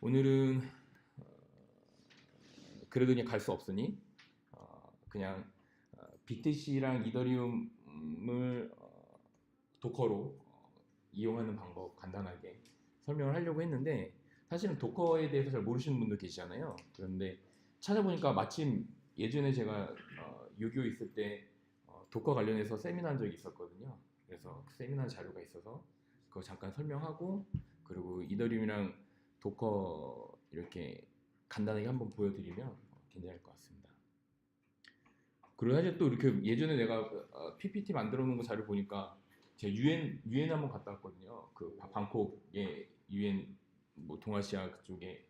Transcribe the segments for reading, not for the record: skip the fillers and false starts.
오늘은 그래도 그냥 갈 수 없으니 그냥 BTC랑 이더리움을 도커로 이용하는 방법 간단하게 설명을 하려고 했는데, 사실은 도커에 대해서 잘 모르시는 분도 계시잖아요. 그런데 찾아보니까 마침 예전에 제가 유교 있을 때 도커 관련해서 세미나 한 적이 있었거든요. 그래서 그 세미나 자료가 있어서 그거 잠깐 설명하고, 그리고 이더리움이랑 도커 이렇게 간단하게 한번 보여드리면 괜찮을 것 같습니다. 그리고 사실 또 이렇게 예전에 내가 PPT 만들어 놓은 거 자료 보니까 제가 유엔 한번 갔다 왔거든요. 그 방콕에 유엔 뭐 동아시아 그쪽에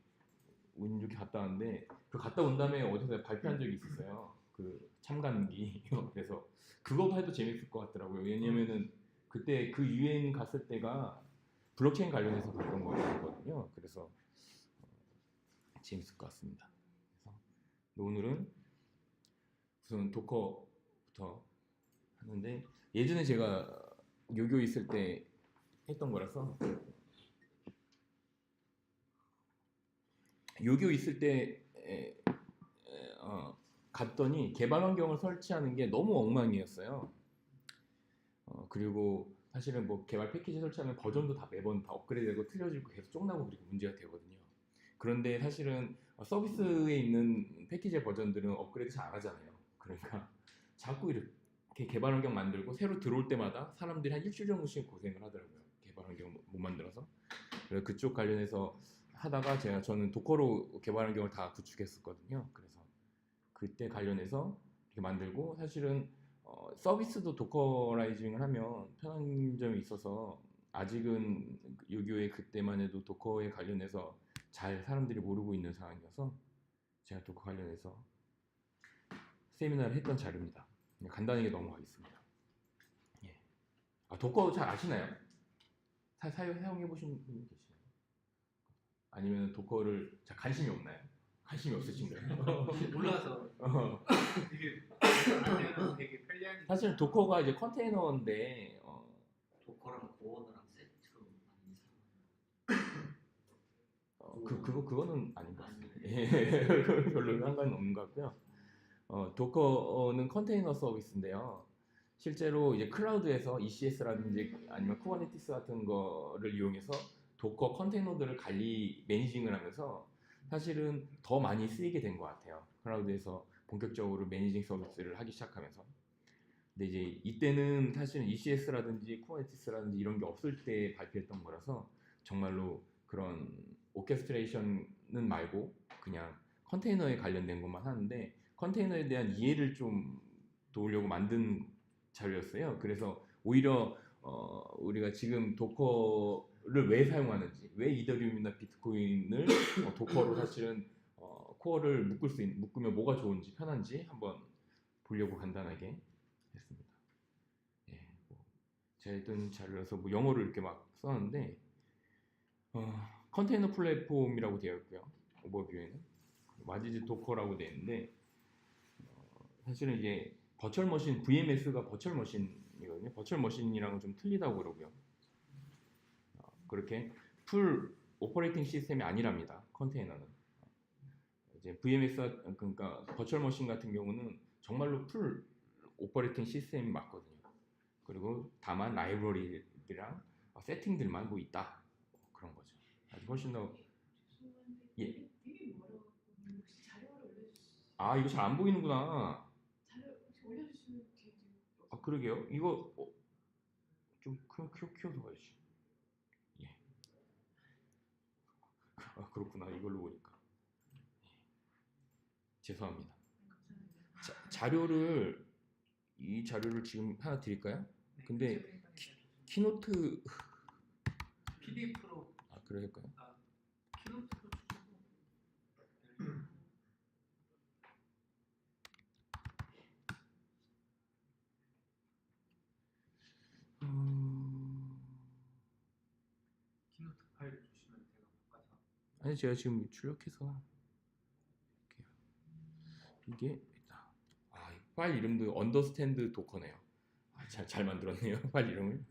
운 좋게 갔다 왔는데, 그 갔다 온 다음에 어디서 발표한 적이 있었어요. 그 참관기. 그래서 그거 해도 재밌을 것 같더라고요. 왜냐면은 그때 그 유엔 갔을 때가 블록체인 관련해서 갔던 거거든요. 그래서 재밌을 것 같습니다. 그래서 오늘은 우선 도커부터 하는데, 예전에 제가 요교 있을 때 했던 거라서, 요교 있을 때 갔더니 개발 환경을 설치하는 게 너무 엉망이었어요. 그리고 사실은 뭐 개발 패키지 설치하면 버전도 다 매번 다 업그레이드되고 틀려지고 계속 쪽나고 그리고 문제가 되거든요. 그런데 사실은 서비스에 있는 패키지의 버전들은 업그레이드 잘 안 하잖아요. 그러니까 자꾸 이렇게 개발 환경 만들고 새로 들어올 때마다 사람들이 한 일주일 정도씩 고생을 하더라고요. 개발 환경 못 만들어서. 그래서 그쪽 관련해서 하다가 저는 도커로 개발 환경을 다 구축했었거든요. 그래서 그때 관련해서 이렇게 만들고, 사실은 서비스도 도커라이징을 하면 편한 점이 있어서 아직은 요교의 그때만 해도 도커에 관련해서 잘 사람들이 모르고 있는 상황이어서 제가 도커 관련해서 세미나를 했던 자료입니다. 간단하게 넘어가겠습니다. 예. 도커 잘 아시나요? 사용해 보신 분 계시나요? 아니면 도커를 잘 관심이 없나요? 관심이 없으신가요? 몰라서 되게 되게 편리한. 사실 도커가 이제 컨테이너인데 도커랑 고어너랑 세트로 만든 그거는 아닌 것 같습니다. 예, 별로 상관은 없는 것 같고요. 도커는 컨테이너 서비스인데요. 실제로 이제 클라우드에서 ECS라든지 아니면 쿠버네티스 같은 거를 이용해서 도커 컨테이너들을 매니징을 하면서 사실은 더 많이 쓰이게 된 것 같아요. 클라우드에서 본격적으로 매니징 서비스를 하기 시작하면서. 근데 이제 이때는 사실은 ECS라든지 쿠버네티스라든지 이런 게 없을 때 발표했던 거라서 정말로 그런 오케스트레이션은 말고 그냥 컨테이너에 관련된 것만 하는데, 컨테이너에 대한 이해를 좀 도우려고 만든 자료였어요. 그래서 오히려 우리가 지금 도커를 왜 사용하는지, 왜 이더리움이나 비트코인을 도커로 사실은 코어를 묶으면 뭐가 좋은지 편한지 한번 보려고 간단하게 했습니다. 예, 제가 했던 자료라서 뭐 영어로 이렇게 막 썼는데 컨테이너 플랫폼이라고 되어 있고요. 오버뷰에는 와지즈 도커라고 되어 있는데, 사실은 이제 버추얼 머신, VMS가 버추얼 머신이거든요. 버추얼 머신이랑은 좀 틀리다고 그러고요. 그렇게 풀 오퍼레이팅 시스템이 아니랍니다. 컨테이너는. 이제 VMS, 그러니까 버추얼 머신 같은 경우는 정말로 풀 오퍼레이팅 시스템이 맞거든요. 그리고 다만 라이브러리랑 세팅들만 뭐 있다, 그런 거죠. 아주 훨씬 더. 예. 되게 멀어갖고 혹시 자료를 올려주시죠? 이거 잘 안 보이는구나. 자료 혹시 올려주시면 되게 그러게요. 이거 좀 키워서 가야지. 예. 그렇구나. 이걸로 보니까. 예. 죄송합니다. 감사합니다. 이 자료를 지금 하나 드릴까요? 네, 근데 키노트 PDF로 그럴까요? 키노트로 주시고 키노트 파일 주시면 제가 바꿔서. 아니, 제가 지금 출력해서 이렇게요. 이게 있다. 이 파일 이름도 언더스탠드 도커네요. 잘 만들었네요. 파일 이름을.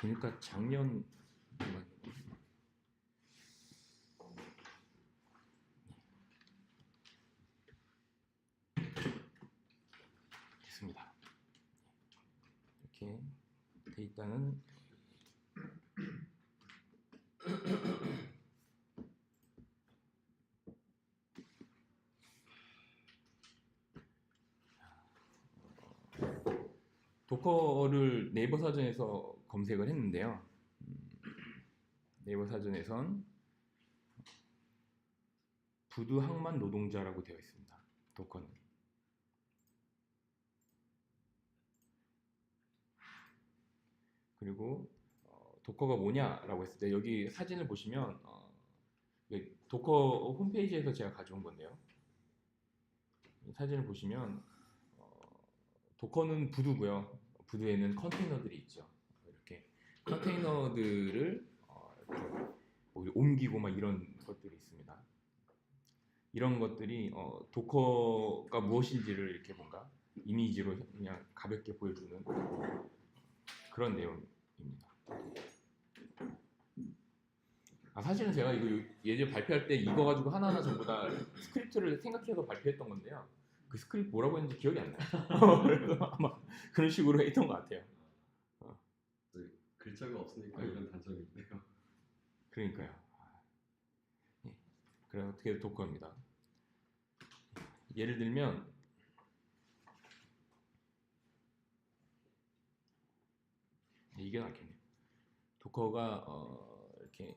보니까 작년 됐습니다. 이렇게 돼 있다는 도커를 네이버 사전에서 검색을 했는데요. 네이버 사전에선 부두항만 노동자라고 되어 있습니다. 도커는. 그리고 도커가 뭐냐라고 했을 때 여기 사진을 보시면 도커 홈페이지에서 제가 가져온 건데요. 이 사진을 보시면 도커는 부두고요. 부두에는 컨테이너들이 있죠. 이렇게 컨테이너들을 이렇게 뭐 옮기고 막 이런 것들이 있습니다. 이런 것들이 도커가 무엇인지를 이렇게 뭔가 이미지로 그냥 가볍게 보여주는 그런 내용입니다. 사실은 제가 이거 예전 발표할 때 이거 가지고 하나하나 전부 다 스크립트를 생각해서 발표했던 건데요. 그 스크립트 뭐라고 했는지 기억이 안 나요. 그래서 아마 그런 식으로 했던 것 같아요. 글자가 없으니까 이런 단점이 있네요. 그러니까요. 예. 그래 어떻게 도커입니다. 예를 들면 이게 낫겠네요. 도커가 이렇게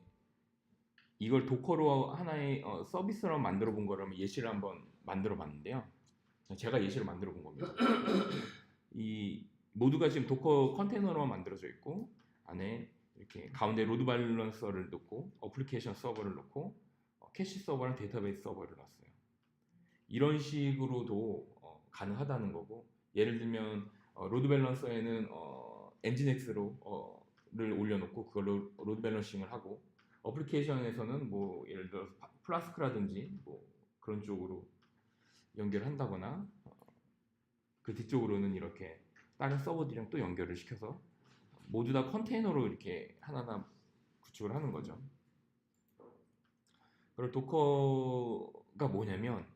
이걸 도커로 하나의 서비스로 만들어 본 거라면 예시를 한번 만들어 봤는데요. 제가 예시를 만들어 본 겁니다. 이 모두가 지금 도커 컨테이너로만 만들어져 있고 안에 이렇게 가운데 로드 밸런서를 넣고 어플리케이션 서버를 넣고 캐시 서버랑 데이터베이스 서버를 놨어요. 이런 식으로도 가능하다는 거고 예를 들면 로드 밸런서에는 엔진엑스를 올려놓고 그걸로 로드 밸런싱을 하고 어플리케이션에서는 뭐 예를 들어 플라스크라든지 뭐 그런 쪽으로 연결한다거나 그 뒤쪽으로는 이렇게 다른 서버들이랑 또 연결을 시켜서 모두 다 컨테이너로 이렇게 하나하나 구축을 하는 거죠. 그리고 도커가 뭐냐면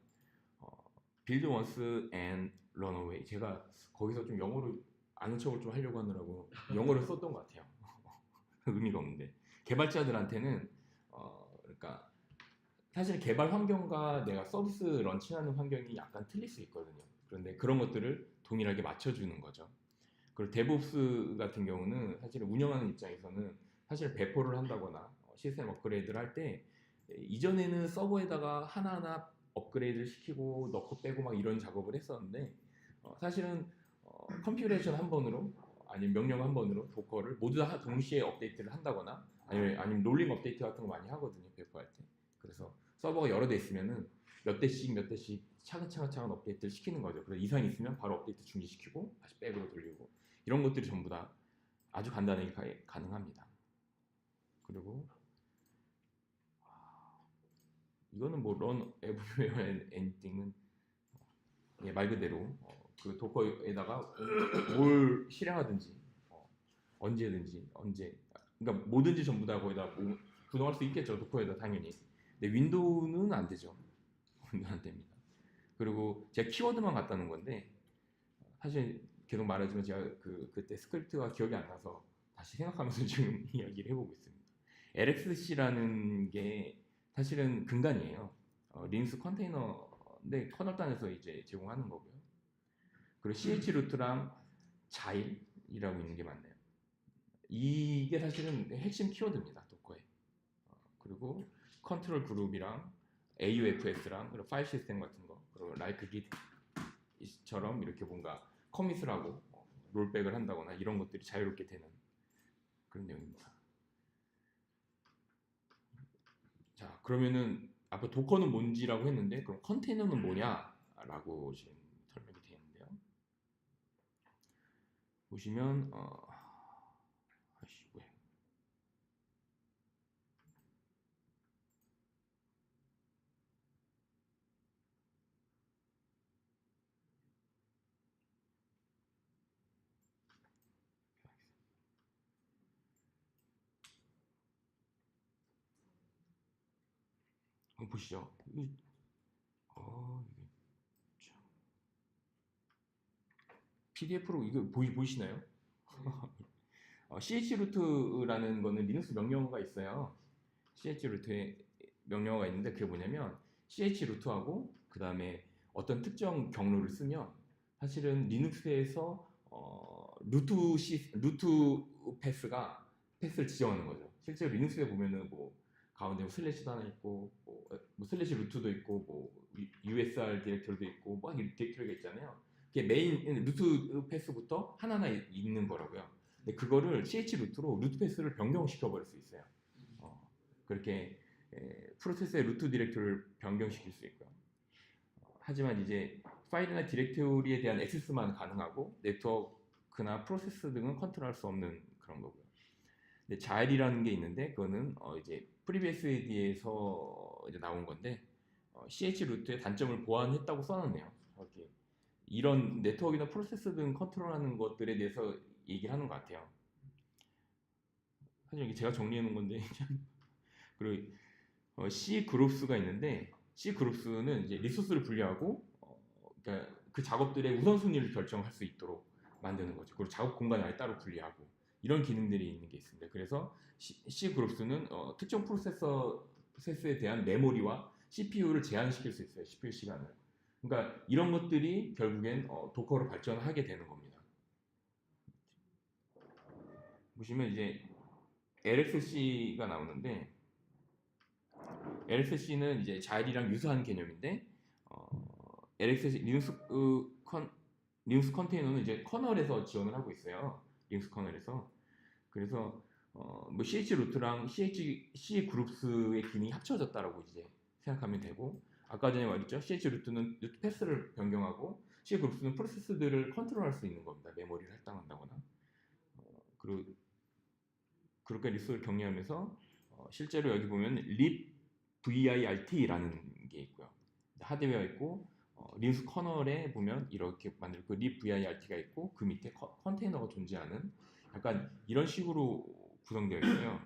build once and run away. 제가 거기서 좀 영어로 아는 척을 좀 하려고 하느라고 영어를 썼던 것 같아요. 의미가 없는데 개발자들한테는 그러니까 사실 개발 환경과 내가 서비스 런칭하는 환경이 약간 틀릴 수 있거든요. 그런데 그런 것들을 동일하게 맞춰주는 거죠. 그리고 데브옵스 같은 경우는 사실 운영하는 입장에서는 사실 배포를 한다거나 시스템 업그레이드를 할 때 이전에는 서버에다가 하나하나 업그레이드를 시키고 넣고 빼고 막 이런 작업을 했었는데 사실은 컴퓨레이션 한 번으로 아니면 명령 한 번으로 도커를 모두 다 동시에 업데이트를 한다거나 아니면 롤링 업데이트 같은 거 많이 하거든요. 배포할 때. 그래서 서버가 여러 대 있으면은 몇 대씩 차근차근 업데이트를 시키는 거죠. 그래서 이상이 있으면 바로 업데이트 중지시키고 다시 백으로 돌리고 이런 것들이 전부 다 아주 간단하게 가능합니다. 그리고 이거는 뭐 run everywhere anything은 말 그대로 그 도커에다가 뭘 실행하든지 언제 그러니까 뭐든지 전부 다 거기다 구동할 수 있겠죠. 도커에다 당연히. 근데 윈도우는 안 되죠. 윈도우는 안 됩니다. 그리고 제가 키워드만 갖다 놓은 건데 사실 계속 말하지만 제가 그때 스크립트가 기억이 안 나서 다시 생각하면서 지금 이야기를 해보고 있습니다. LXC라는 게 사실은 근간이에요. 리눅스 컨테이너인데 커널단에서 이제 제공하는 거고요. 그리고 CH 루트랑 자일이라고 있는 게 맞네요. 이게 사실은 핵심 키워드입니다. 도커에. 그리고 컨트롤 그룹이랑 AUFS랑 그리고 파일 시스템 같은 거 그리고 like git처럼 이렇게 뭔가 커밋을 하고 롤백을 한다거나 이런 것들이 자유롭게 되는 그런 내용입니다. 자 그러면은 아까 도커는 뭔지라고 했는데 그럼 컨테이너는 뭐냐라고 지금 설명이 되어 있는데요. 보시면 아이씨 왜 한번 보시죠. 이게 참. PDF로 이거 보이시나요? chroot라는 거는 리눅스 명령어가 있어요. chroot의 명령어가 있는데 그게 뭐냐면 chroot하고 그 다음에 어떤 특정 경로를 쓰면 사실은 리눅스에서 루트 패스를 지정하는 거죠. 실제로 리눅스에 보면은 뭐 가운데 슬래시도 하나 있고 뭐 슬래시 루트도 있고 뭐 USR 디렉토리도 있고 뭐 디렉토리가 있잖아요. 그게 메인 루트 패스부터 하나하나 있는 거라고요. 근데 그거를 ch루트로 루트 패스를 변경시켜 버릴 수 있어요. 그렇게 프로세스의 루트 디렉토리를 변경시킬 수 있고요. 하지만 이제 파일이나 디렉토리에 대한 액세스만 가능하고 네트워크나 프로세스 등은 컨트롤할 수 없는 그런 거고요. 근데 자일이라는 게 있는데 그거는 이제 FreeBSD에서 이제 나온 건데 ch루트의 단점을 보완했다고 써놨네요. 이렇게 이런 네트워크나 프로세스 등 컨트롤하는 것들에 대해서 얘기를 하는 것 같아요. 사실 이게 제가 정리해 놓은 건데 그리고 C 그룹스가 있는데 C 그룹스는 이제 리소스를 분리하고 그러니까 그 작업들의 우선순위를 결정할 수 있도록 만드는 거죠. 그리고 작업 공간을 아예 따로 분리하고 이런 기능들이 있는 게 있습니다. 그래서 C 그룹스는 특정 프로세서에 대한 메모리와 CPU를 제한시킬 수 있어요. CPU 시간을. 그러니까 이런 것들이 결국엔 도커로 발전하게 되는 겁니다. 보시면 이제 LXC가 나오는데 LXC는 이제 자일이랑 유사한 개념인데 LXC 리눅스 컨테이너는 이제 커널에서 지원을 하고 있어요. 리눅스 커널에서. 그래서 뭐 ch루트랑 C 그룹스의 기능이 합쳐졌다라고 이제 생각하면 되고 아까 전에 말했죠. ch루트는 루트 패스를 변경하고 C 그룹스는 프로세스들을 컨트롤할 수 있는 겁니다. 메모리를 할당한다거나 그리고 그렇게 리소스를 격리하면서 실제로 여기 보면 libvirt라는 게 있고요. 하드웨어 있고 리눅스 커널에 보면 이렇게 만들고 libvirt가 있고 그 밑에 컨테이너가 존재하는 약간 이런 식으로 구성되어 있어요.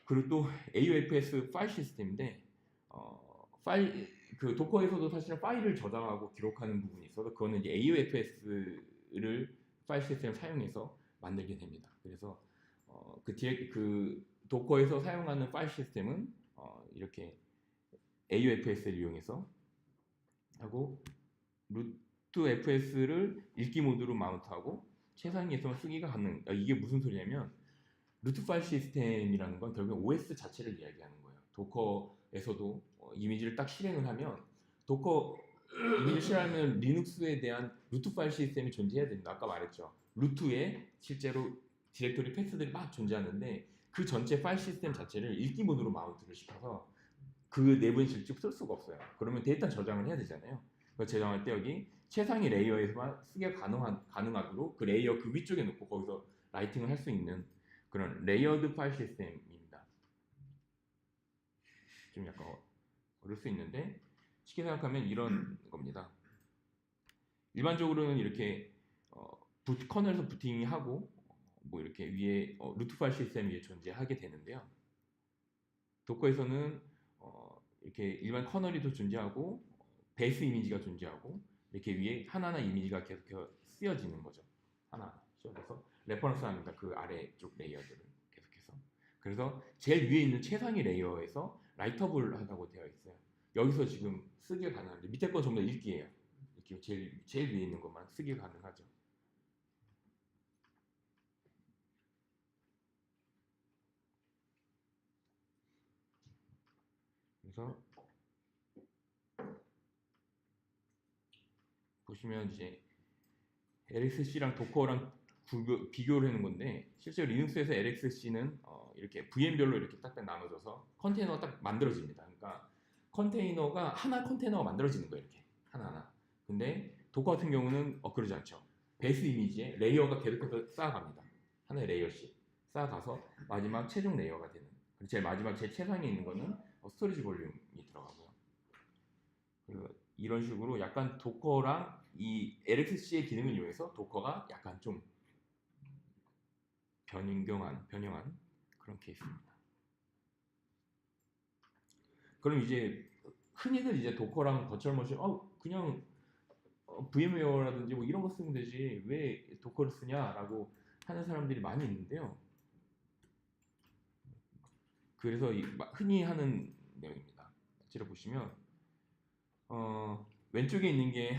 그리고 또 AUFS 파일 시스템인데 그 도커에서도 사실은 파일을 저장하고 기록하는 부분이 있어서 그거는 이제 AUFS를 파일 시스템을 사용해서 만들게 됩니다. 그래서 그 도커에서 사용하는 파일 시스템은 이렇게 AUFS를 이용해서 하고 루트FS를 읽기 모드로 마운트하고 최상위에서만 쓰기가 가능. 이게 무슨 소리냐면 루트 파일 시스템이라는 건 결국 OS 자체를 이야기하는 거예요. 도커에서도 이미지를 딱 실행을 하면 도커 이미지를 실행하면 리눅스에 대한 루트 파일 시스템이 존재해야 됩니다. 아까 말했죠. 루트에 실제로 디렉토리 패스들이 막 존재하는데 그 전체 파일 시스템 자체를 읽기 모드로 마운트를 시켜서 그 내부에 직접 쓸 수가 없어요. 그러면 데이터 저장을 해야 되잖아요. 저장할 때 여기 최상위 레이어에서만 쓰기가 가능하도록 그 레이어 그 위쪽에 놓고 거기서 라이팅을 할 수 있는 그런 레이어드 파일 시스템입니다. 좀 약간 어려울 수 있는데 쉽게 생각하면 이런 겁니다. 일반적으로는 이렇게 커널에서 부팅하고 뭐 이렇게 위에 루트 파일 시스템 위에 존재하게 되는데요. 도커에서는 이렇게 일반 커널이 또 존재하고 베이스 이미지가 존재하고 이렇게 위에 하나하나 이미지가 계속 쓰여지는 거죠. 하나 씌워져서 레퍼런스 합니다. 그 아래쪽 레이어들을 계속해서. 그래서 제일 위에 있는 최상위 레이어에서 라이터블 하다고 되어 있어요. 여기서 지금 쓰기가 가능한데 밑에 거 전부 다 읽기예요. 이렇게 제일 위에 있는 것만 쓰기가 가능하죠. 그래서 보시면 이제 LXC랑 도커랑 비교를 해놓은 건데 실제로 리눅스에서 LXC는 이렇게 VM별로 이렇게 딱딱 나눠져서 컨테이너가 딱 만들어집니다. 그러니까 컨테이너가 하나 컨테이너가 만들어지는 거예요. 이렇게 하나하나. 근데 도커 같은 경우는 그러지 않죠. 베이스 이미지에 레이어가 계속해서 쌓아갑니다. 하나의 레이어씩 쌓아가서 마지막 최종 레이어가 되는. 제일 마지막 제일 최상에 있는 거는 스토리지 볼륨이 들어가고요. 그리고 이런 식으로 약간 도커랑 이 LXC의 기능을 이용해서 도커가 약간 좀 변형한 그런 케이스입니다. 그럼 이제 흔히들 이제 도커랑 버추얼 머신 그냥 VM웨어라든지 뭐 이런 거 쓰면 되지 왜 도커를 쓰냐라고 하는 사람들이 많이 있는데요. 그래서 흔히 하는 내용입니다. 지금 보시면 왼쪽에 있는 게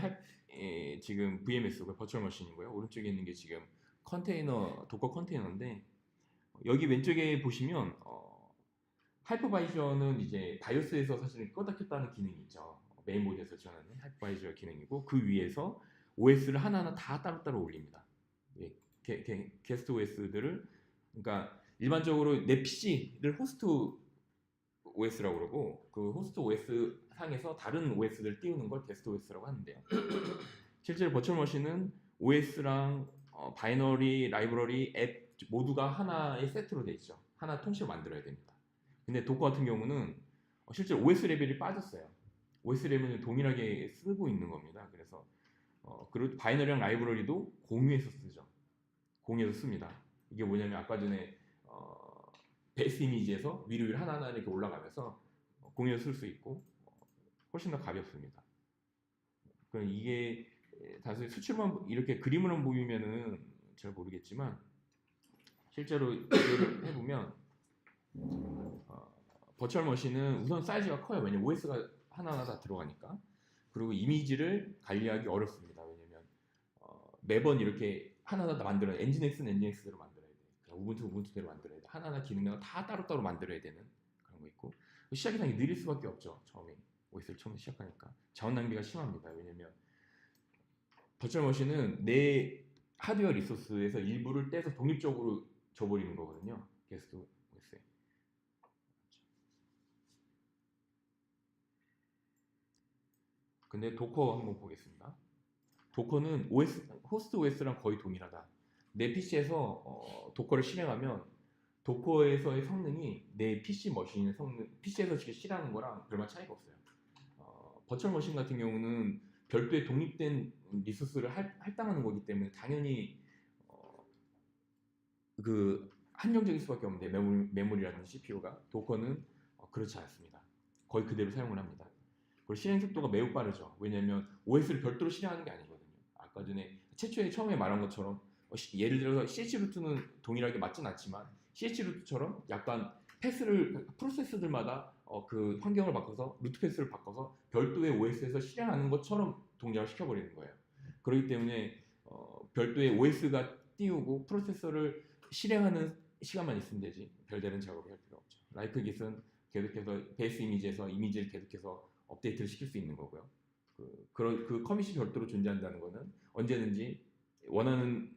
지금 VMS고 버추얼 머신이고요. 오른쪽에 있는 게 지금 도커 컨테이너인데 여기 왼쪽에 보시면 하이퍼바이저는 이제 바이오스에서 사실 껐다 켰다는 기능이 있죠. 메인보드에서 지원하는 하이퍼바이저 기능이고 그 위에서 OS를 하나하나 다 따로따로 올립니다. 게스트 OS들을 그러니까 일반적으로 내 PC를 호스트 OS라고 그러고 그 호스트 OS 상에서 다른 OS를 띄우는 걸 게스트 OS라고 하는데요. 실제로 버추얼 머신은 OS랑 바이너리, 라이브러리, 앱 모두가 하나의 세트로 돼 있죠. 하나 통째로 만들어야 됩니다. 근데 도커 같은 경우는 실제로 OS 레벨이 빠졌어요. OS 레벨을 동일하게 쓰고 있는 겁니다. 그래서 그리고 바이너리랑 라이브러리도 공유해서 쓰죠. 공유해서 씁니다. 이게 뭐냐면 아까 전에 베이스 이미지에서 위로 하나하나 이렇게 올라가면서 공유해서 쓸 수 있고 훨씬 더 가볍습니다. 그럼 이게 사실 수출만 이렇게 그림으로만 보이면은 잘 모르겠지만 실제로 비교를 해보면 버추얼 머신은 우선 사이즈가 커요. 왜냐면 OS가 하나하나 다 들어가니까. 그리고 이미지를 관리하기 어렵습니다. 왜냐면 매번 이렇게 하나하나 다 만들어야 돼. 엔진엑스는 엔진엑스대로 만들어야 돼. 우분투대로 만들어야 돼. 하나하나 기능을 다 따로따로 만들어야 되는 그런 거 있고 시작이 당연히 느릴 수밖에 없죠. 처음에 OS를 처음 시작하니까 자원 낭비가 심합니다. 왜냐면 버추얼 머신은 내 하드웨어 리소스에서 일부를 떼서 독립적으로 줘버리는 거거든요. 게스트 OS에. 근데 도커 한번 보겠습니다. 도커는 호스트 OS랑 거의 동일하다. 내 PC에서 도커를 실행하면 도커에서의 성능이 내 PC 머신의 PC에서 직접 실행하는 거랑 별반 차이가 없어요. 버추얼 머신 같은 경우는 별도의 독립된 리소스를 할당하는 거기 때문에 당연히 그 한정적일 수밖에 없는데 메모리라든지 CPU가 도커는 그렇지 않습니다. 거의 그대로 사용을 합니다. 그리고 실행 속도가 매우 빠르죠. 왜냐하면 OS를 별도로 실행하는 게 아니거든요. 아까 전에 처음에 말한 것처럼 예를 들어서 CH루트는 동일하게 맞진 않지만 CH루트처럼 약간 프로세스들마다 그 환경을 바꿔서 루트 패스를 바꿔서 별도의 OS에서 실행하는 것처럼 동작을 시켜버리는 거예요. 그렇기 때문에 별도의 OS가 띄우고 프로세서를 실행하는 시간만 있으면 되지 별다른 작업을 할 필요 없죠. 라이크깃은 계속해서 베이스 이미지에서 이미지를 계속해서 업데이트를 시킬 수 있는 거고요. 그 커밋이 별도로 존재한다는 것은 언제든지 원하는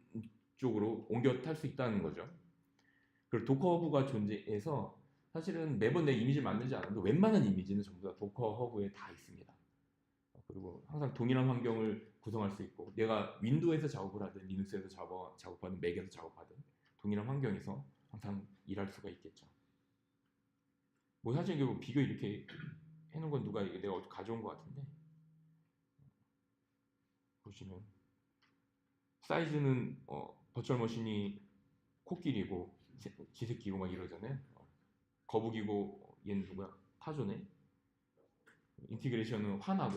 쪽으로 옮겨 탈 수 있다는 거죠. 그리고 도커 허브가 존재해서 사실은 매번 내 이미지를 만들지 않아도 웬만한 이미지는 전부 다 도커 허브에 다 있습니다. 그리고 항상 동일한 환경을 구성할 수 있고 내가 윈도우에서 작업을 하든 리눅스에서 작업하든 맥에서 작업하든 동일한 환경에서 항상 일할 수가 있겠죠. 뭐 사실 이게 비교 이렇게 해놓은 건 내가 어디 가져온 것 같은데 보시면 사이즈는 버추얼 머신이 코끼리고 지새끼고 막 이러잖아요. 거북이고 얘는 누구야? 타조네. 인티그레이션은 화나고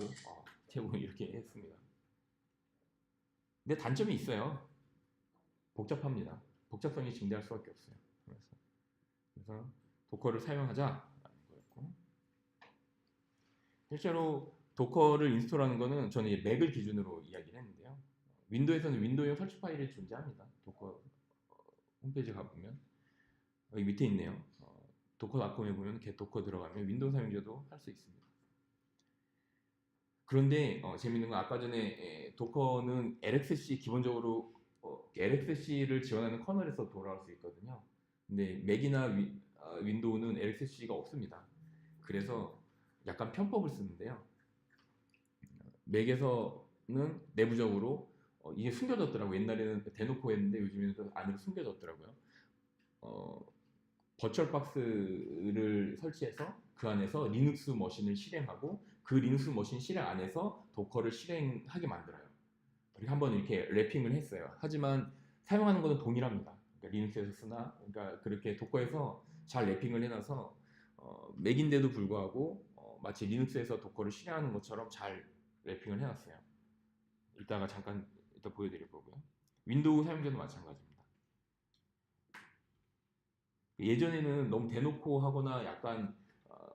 태우고 이렇게 했습니다. 근데 단점이 있어요. 복잡합니다. 복잡성이 증대할 수밖에 없어요. 그래서 도커를 사용하자라는 거였고 실제로 도커를 인스톨하는 거는 저는 이제 맥을 기준으로 이야기를 했는데요. 윈도우에서는 윈도우용 설치 파일이 존재합니다. 도커 홈페이지 가보면 여기 밑에 있네요. 도커닷컴에 보면 도커 들어가면 윈도우 사용자도 할 수 있습니다. 그런데 재밌는 건 아까 전에 도커는 LXC 기본적으로 LXC를 지원하는 커널에서 돌아올 수 있거든요. 근데 맥이나 윈도우는 LXC가 없습니다. 그래서 약간 편법을 쓰는데요. 맥에서는 내부적으로 이게 숨겨졌더라고요. 옛날에는 대놓고 했는데 요즘에는 안으로 숨겨졌더라고요. 버추얼박스를 설치해서 그 안에서 리눅스 머신을 실행하고 그 리눅스 머신 실행 안에서 도커를 실행하게 만들어요. 그리고 한번 이렇게 랩핑을 했어요. 하지만 사용하는 것은 동일합니다. 그러니까 리눅스에서 그러니까 그렇게 도커에서 잘 랩핑을 해놔서 맥인데도 불구하고 마치 리눅스에서 도커를 실행하는 것처럼 잘 랩핑을 해놨어요. 이따가 잠깐 이따 보여드릴 거고요. 윈도우 사용자도 마찬가지입니다. 예전에는 너무 대놓고 하거나 약간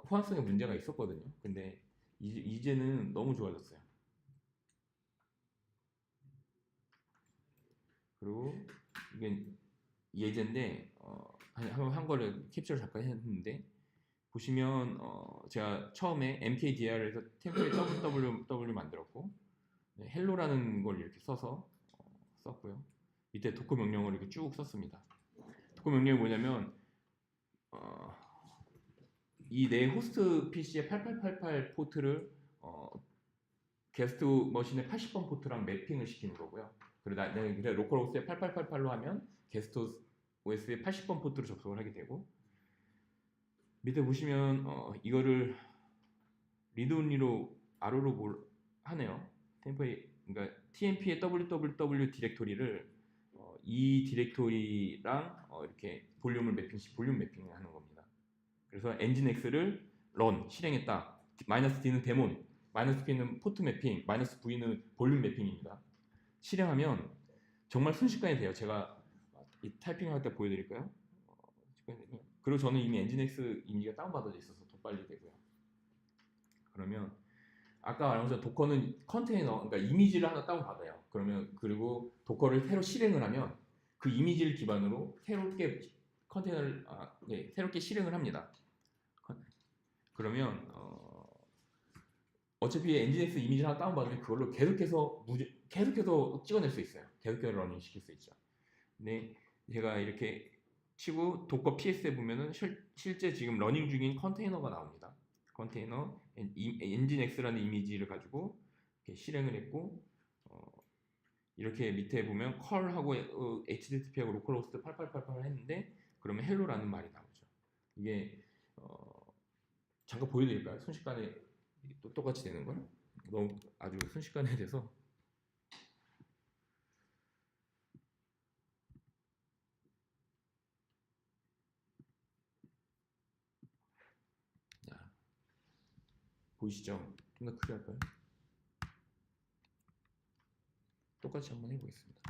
호환성에 문제가 있었거든요. 근데 이제는 너무 좋아졌어요. 그리고 이게 예제인데 한 거를 캡처를 잠깐 했는데 보시면 제가 처음에 mkdir에서 템플릿 www 만들었고 네, 헬로라는 걸 이렇게 써서 썼고요. 밑에 도커 명령을 이렇게 쭉 썼습니다. 도커 명령이 뭐냐면 이 내 호스트 PC의 8888 포트를 게스트 머신의 80번 포트랑 매핑을 시키는 거고요. 그리고 그래 로컬호스트에 8888로 하면 게스트 OS의 80번 포트로 접속을 하게 되고 밑에 보시면 이거를 리드온리로 arrow로 하네요. 그러니까 tmp의 www 디렉토리를 이 디렉토리랑 이렇게 볼륨을 볼륨 매핑을 하는 겁니다. 그래서 nginx를 run 실행했다. -d는 데몬, -p는 포트 매핑, -v는 볼륨 매핑입니다. 실행하면 정말 순식간에 돼요. 제가 이 타이핑할 때 보여드릴까요? 그리고 저는 이미 nginx 이미지가 다운받아져 있어서 더 빨리 되고요. 그러면 아까 말한 것처럼 도커는 컨테이너, 그러니까 이미지를 하나 다운받아요. 그리고 도커를 새로 실행을 하면 그 이미지를 기반으로 새롭게 컨테이너를 새롭게 실행을 합니다. 그러면 어차피 nginx 이미지를 하나 다운받으면 그걸로 계속해서 찍어낼 수 있어요. 계속해서 러닝 시킬 수 있죠. 근데 제가 이렇게 치고 도커 ps에 보면은 실제 지금 러닝 중인 컨테이너가 나옵니다. 컨테이너 nginx라는 이미지를 가지고 이렇게 실행을 했고 이렇게 밑에 보면 컬하고 http하고 로컬호스트 8888을 했는데 그러면 헬로라는 말이 나오죠. 이게 잠깐 보여드릴까요? 순식간에 또 똑같이 되는 걸? 너무 아주 순식간에 돼서 자, 보이시죠? 좀 더 크게 할까요? 똑같이 한번 해보겠습니다.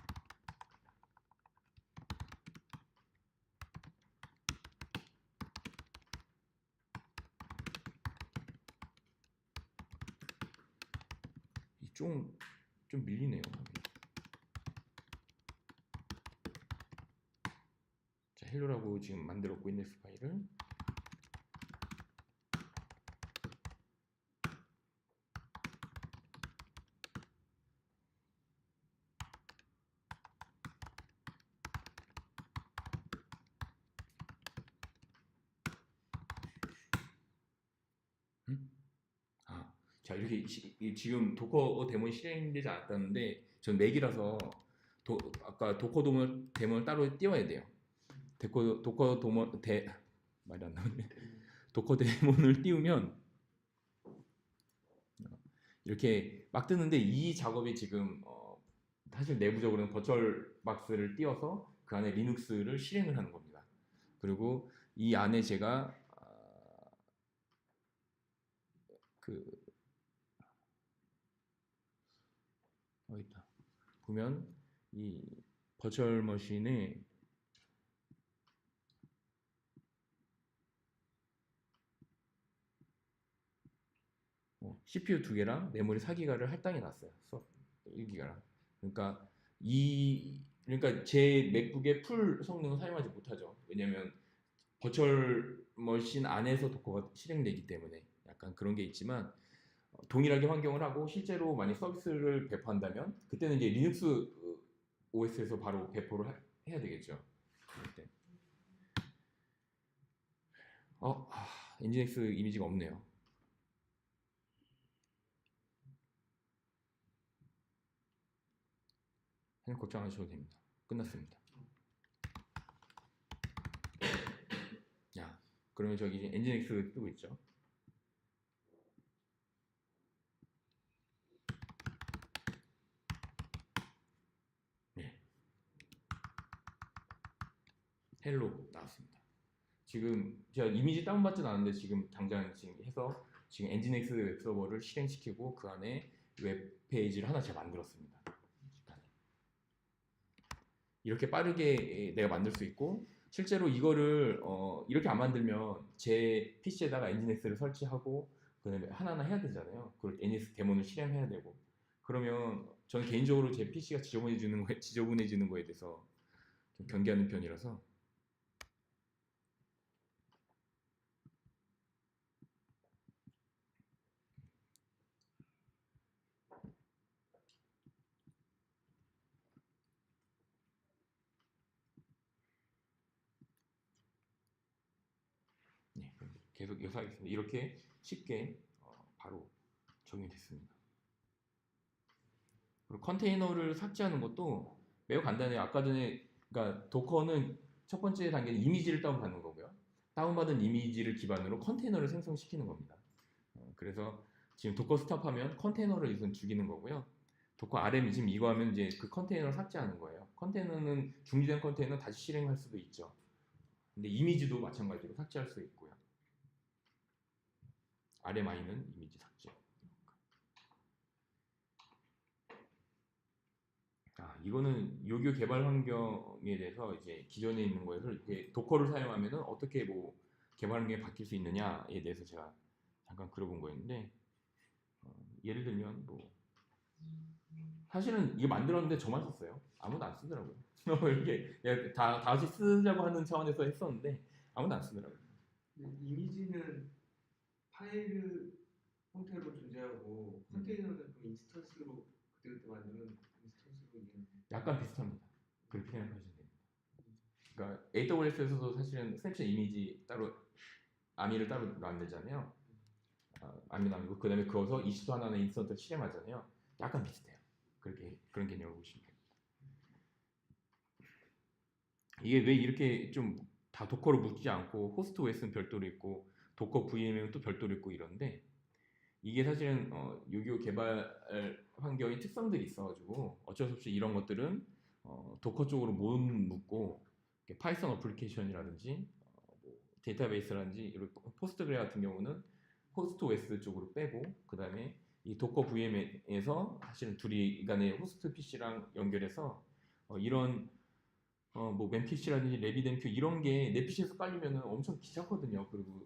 좀 밀리네요. 자, 헬로라고 지금 만들었고 인덱스 파일을 자 이렇게 지금 도커 데몬이 실행되지 않았다는데 전 맥이라서 아까 도커 데몬을 따로 띄워야 돼요. 도커 데몬 말이 안 나오네. 도커 데몬을 띄우면 이렇게 막 뜨는데 이 작업이 지금 사실 내부적으로는 버추얼 박스를 띄워서 그 안에 리눅스를 실행을 하는 겁니다. 그리고 이 안에 제가 있다. 보면 이 버추얼 머신에 CPU 2개랑 메모리 4기가를 할당해 놨어요. 1기가랑. 그러니까 제 맥북의 풀 성능을 사용하지 못하죠. 왜냐면 버추얼 머신 안에서 도커가 실행되기 때문에 약간 그런 게 있지만 동일하게 환경을 하고 실제로 만약 서비스를 배포한다면 그때는 이제 리눅스 OS에서 바로 배포를 해야 되겠죠. nginx 이미지가 없네요. 걱정 안 하셔도 됩니다. 끝났습니다. 자, 그러면 저기 nginx 뜨고 있죠. 네. 헬로 나왔습니다. 지금 제가 이미지 다운받진 않았는데 지금 당장 지금 해서 지금 엔진엑스 웹서버를 실행시키고 그 안에 웹페이지를 하나 제가 만들었습니다. 이렇게 빠르게 내가 만들 수 있고 실제로 이거를 이렇게 안 만들면 제 PC에다가 엔진엑스를 설치하고 그다음에 하나하나 해야 되잖아요. 그걸 NS 데모는 실행해야 되고 그러면 저는 개인적으로 제 PC가 지저분해지는 거에 대해서 좀 경계하는 편이라서 네, 계속 이어서 하겠습니다. 이렇게 쉽게 바로 적용됐습니다. 그리고 컨테이너를 삭제하는 것도 매우 간단해요. 아까 전에 그러니까 도커는 첫 번째 단계는 이미지를 다운받는 거고요. 다운받은 이미지를 기반으로 컨테이너를 생성시키는 겁니다. 그래서 지금 도커 스탑하면 컨테이너를 우선 죽이는 거고요. 도커 RM 지금 이거 하면 이제 그 컨테이너를 삭제하는 거예요. 컨테이너는 중지된 컨테이너 다시 실행할 수도 있죠. 근데 이미지도 마찬가지로 삭제할 수 있고요. RMI는 이미지 삭제. 이거는 요교 개발 환경에 대해서 이제 기존에 있는 거에서 이렇게 도커를 사용하면은 어떻게 뭐 개발 환경이 바뀔 수 있느냐에 대해서 제가 잠깐 그려본 거였는데 예를 들면 뭐 사실은 이거 만들었는데 저만 썼어요. 아무도 안 쓰더라고요. 이렇게 다시 쓰자고 하는 차원에서 했었는데 아무도 안 쓰더라고요. 이미지는 파일 형태로 존재하고 컨테이너는 그 인스턴스로 그때그때 만드는 인스턴스로 이해는 약간 비슷합니다. 그렇게 생각하시면 됩니다. 그러니까 AWS에서도 사실은 스냅샷 이미지 따로 아미를 따로 만들잖아요. 아미 나누고 그다음에 그어서 EC2 하나는 인스턴트 실행하잖아요. 약간 비슷해요. 그런 개념을 보시면 됩니다. 이게 왜 이렇게 좀 다 도커로 묶이지 않고 호스트 OS는 별도로 있고 도커 VM은 또 별도로 있고 이런데 이게 사실은 요교 개발 환경의 특성들이 있어가지고 어쩔 수 없이 이런 것들은 도커 쪽으로 못 묶고 파이썬 어플리케이션이라든지 뭐 데이터베이스라든지 이런 포스트그레 같은 경우는 호스트 OS 쪽으로 빼고 그 다음에 이 도커 VM에서 사실은 둘이 간의 호스트 PC랑 연결해서 이런 뭐 맨PC라든지 레비덴큐 이런 게 내 PC에서 깔리면은 엄청 귀찮거든요. 그리고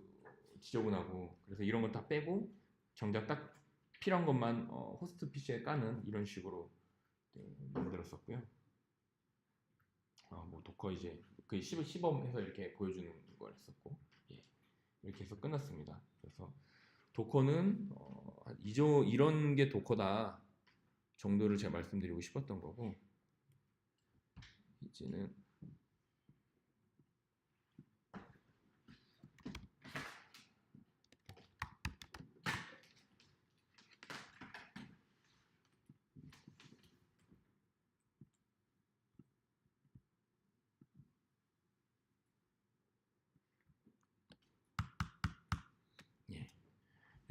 지저분하고 그래서 이런 거 다 빼고 정작 딱 필요한 것만 호스트 PC에 까는 이런 식으로 만들었었고요. 뭐 도커 이제 그 시범해서 이렇게 보여주는 걸 했었고 이렇게 해서 끝났습니다. 그래서 도커는 이런 게 도커다 정도를 제가 말씀드리고 싶었던 거고 이제는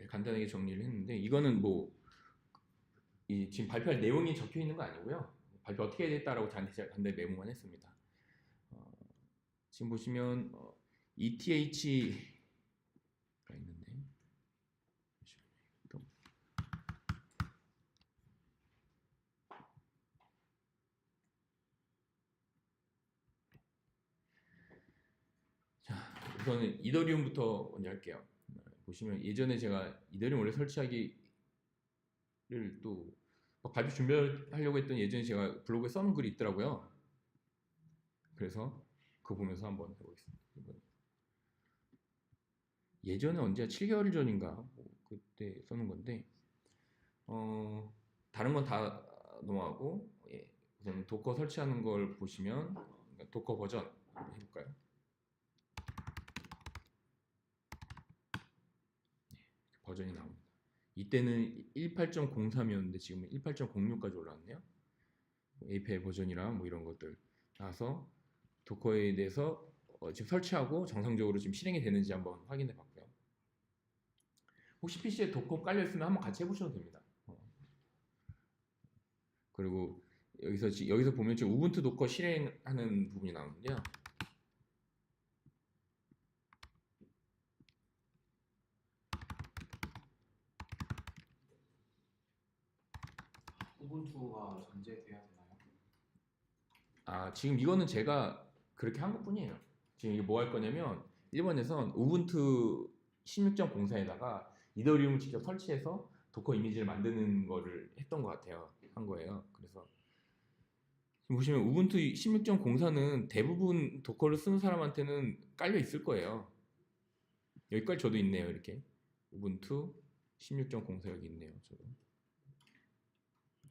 간단하게 정리를 했는데 이거는 뭐 지금 발표할 내용이 적혀 있는 거 아니고요. 발표 어떻게 해야 되겠다라고 간단히 메모만 했습니다. 지금 보시면 ETH가 있는데 자 우선은 이더리움부터 먼저 할게요. 보시면 예전에 제가 이더리움 원래 설치하기를 또 발표 준비하려고 했던 예전에 제가 블로그에 써놓은 글이 있더라고요. 그래서 그거 보면서 한번 해보겠습니다. 예전에 언제 7개월 전인가 뭐 그때 써놓은 건데 다른 건 다 넘어가고 우선 도커 설치하는 걸 보시면 도커 버전 한번 해볼까요? 버전이 나옵니다. 이때는 18.03이었는데 지금은 18.06까지 올라왔네요. API 버전이랑 뭐 이런 것들 나와서 도커에 대해서 지금 설치하고 정상적으로 지금 실행이 되는지 한번 확인해 봤고요. 혹시 PC에 도커 깔려 있으면 한번 같이 해보셔도 됩니다. 그리고 여기서 보면 지금 우분투 도커 실행하는 부분이 나오는데요. 우분투가 전제돼야 되나요? 아, 지금 이거는 제가 그렇게 한 것뿐이에요. 지금 이게 뭐 할 거냐면 일본에선 우분투 16.04에다가 이더리움을 직접 설치해서 도커 이미지를 만드는 거를 했던 것 같아요. 한 거예요. 그래서 지금 보시면 우분투 16.04는 대부분 도커를 쓰는 사람한테는 깔려 있을 거예요. 여기까지 저도 있네요. 이렇게 우분투 16.04 여기 있네요. 저도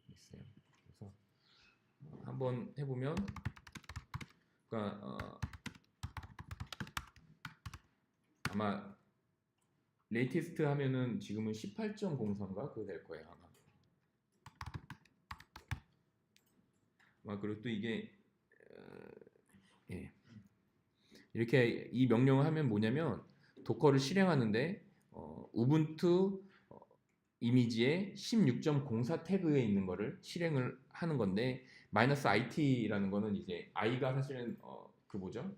있어요. 그래서 한번 해보면, 그러니까 아마 레이티스트 하면은 지금은 18.04인가 그거 될 거예요 아마. 그리고 또 이게 예. 이렇게 이 명령을 하면 뭐냐면 도커를 실행하는데 우분투 이미지에 16.04 태그에 있는 거를 실행을 하는 건데, -it라는 거는 이제 i가 사실은 그 뭐죠?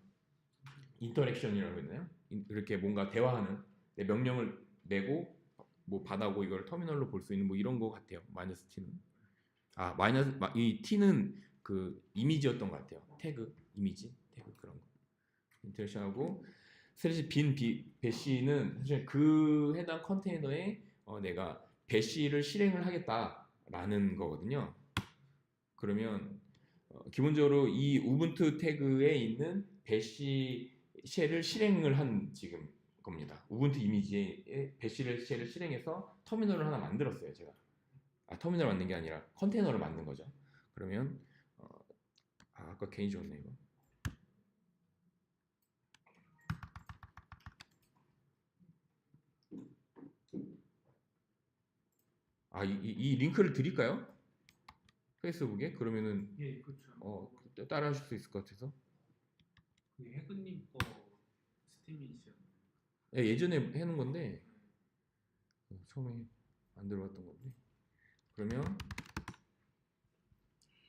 인터랙션이라고 했나요? 이렇게 뭔가 대화하는 명령을 내고 뭐 받아고 이걸 터미널로 볼 수 있는 뭐 이런 거 같아요. -t는 이 t는 그 이미지였던 것 같아요. 태그 이미지 태그 그런 거 인터랙션하고 슬래시 빈 배시는 사실 그 해당 컨테이너에 내가 배시를 실행을 하겠다라는 거거든요. 그러면 기본적으로 이 우분투 태그에 있는 배시 쉘을 실행을 한 지금 겁니다. 우분투 이미지에 배시 쉘을 실행해서 터미널을 하나 만들었어요. 제가 터미널 만든 게 아니라 컨테이너를 만든 거죠. 그러면 아까 괜히 줬네 이거. 이 링크를 드릴까요? 페이스북에? 그러면은 예, 그렇죠. 따라 하실 수 있을 것 같아서. 해근님 거 스팀이시죠? 예, 예전에 해놓은 건데 처음에 안 들어갔던 건데. 그러면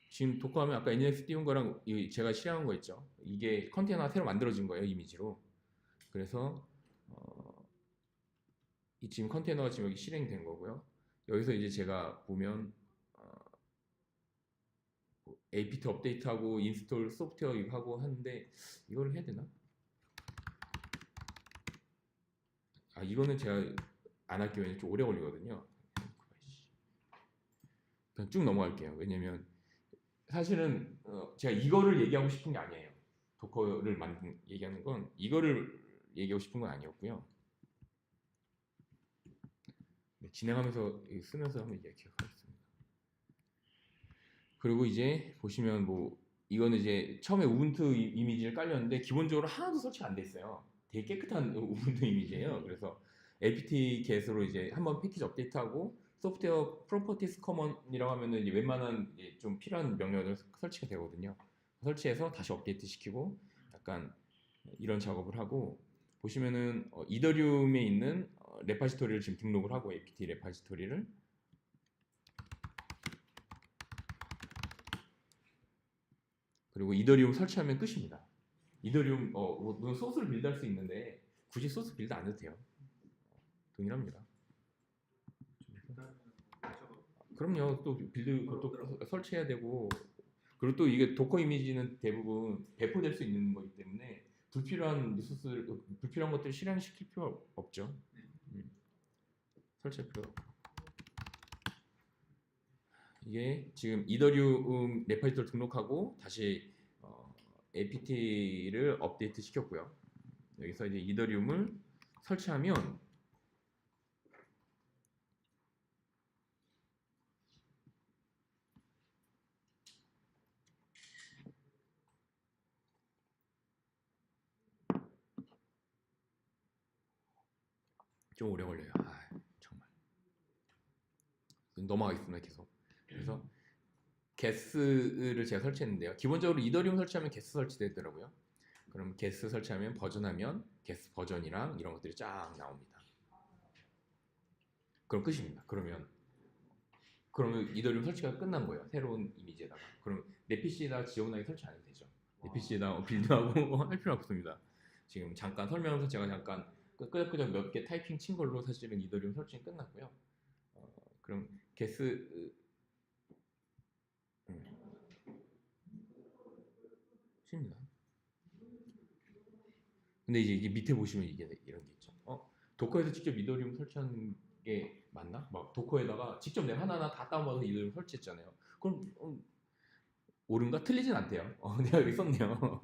지금 도커하면 아까 NX 띄운 거랑 제가 실행한 거 있죠. 이게 컨테이너가 새로 만들어진 거예요, 이미지로. 그래서 이 지금 컨테이너가 지금 여기 실행된 거고요. 여기서 이제 제가 보면 apt 업데이트하고 인스톨 소프트웨어 이거 하고 하는데 이걸 해야 되나? 이거는 제가 안 할게요. 왜냐면 좀 오래 걸리거든요. 그냥 쭉 넘어갈게요. 왜냐면 사실은 제가 이거를 얘기하고 싶은 게 아니에요. 도커를 얘기하는 건 이거를 얘기하고 싶은 건 아니었고요. 진행하면서 쓰면서 한번 얘기하겠습니다. 그리고 이제 보시면 뭐 이거는 이제 처음에 우분투 이미지를 깔렸는데 기본적으로 하나도 설치가 안 돼 있어요. 되게 깨끗한 우분투 이미지예요. 그래서 apt get으로 이제 한번 패키지 업데이트하고 소프트웨어 프로퍼티스 커먼이라고 하면은 이제 웬만한 좀 필요한 명령을 설치가 되거든요. 설치해서 다시 업데이트 시키고 약간 이런 작업을 하고, 보시면은 이더리움에 있는 레파지토리를 지금 등록을 하고 apt 레파지토리를 그리고 이더리움 설치하면 끝입니다. 이더리움 물론 소스를 빌드할 수 있는데 굳이 소스 빌드 안 해도 돼요. 동일합니다. 그럼요. 또 빌드 그것도 설치해야 되고, 그리고 또 이게 도커 이미지는 대부분 배포될 수 있는 거기 때문에 불필요한 리소스를 불필요한 것들 실행시킬 필요 없죠. 설치할 필요 없고. 이게 지금 이더리움 레파지토리 등록하고 다시 apt를 업데이트 시켰고요. 여기서 이제 이더리움을 설치하면 좀 오래 걸려요. 정말. 넘어가겠습니다. 계속. 그래서 게스를 제가 설치했는데요. 기본적으로 이더리움 설치하면 게스 설치되더라고요. 그럼 게스 설치하면 버전하면 게스 버전이랑 이런 것들이 쫙 나옵니다. 그럼 끝입니다. 그러면 이더리움 설치가 끝난 거예요. 새로운 이미지에다가. 그럼 내 PC에다 지원하게 설치 안 해도 되죠. 내 PC에다 빌드하고 할 필요 없습니다. 지금 잠깐 설명하면서 제가 잠깐 끄적끄적 몇 개 타이핑 친 걸로 사실은 이더리움 설치는 끝났고요. 그럼 게스 쉽니다. 근데 이제 이게 밑에 보시면 이게 이런 게 있죠. 도커에서 직접 이더리움 설치하는 게 맞나? 막 도커에다가 직접 내가 하나하나 다 다운받아서 이더리움 설치했잖아요. 그럼 옳은가? 틀리진 않대요. 내가 여기 썼네요.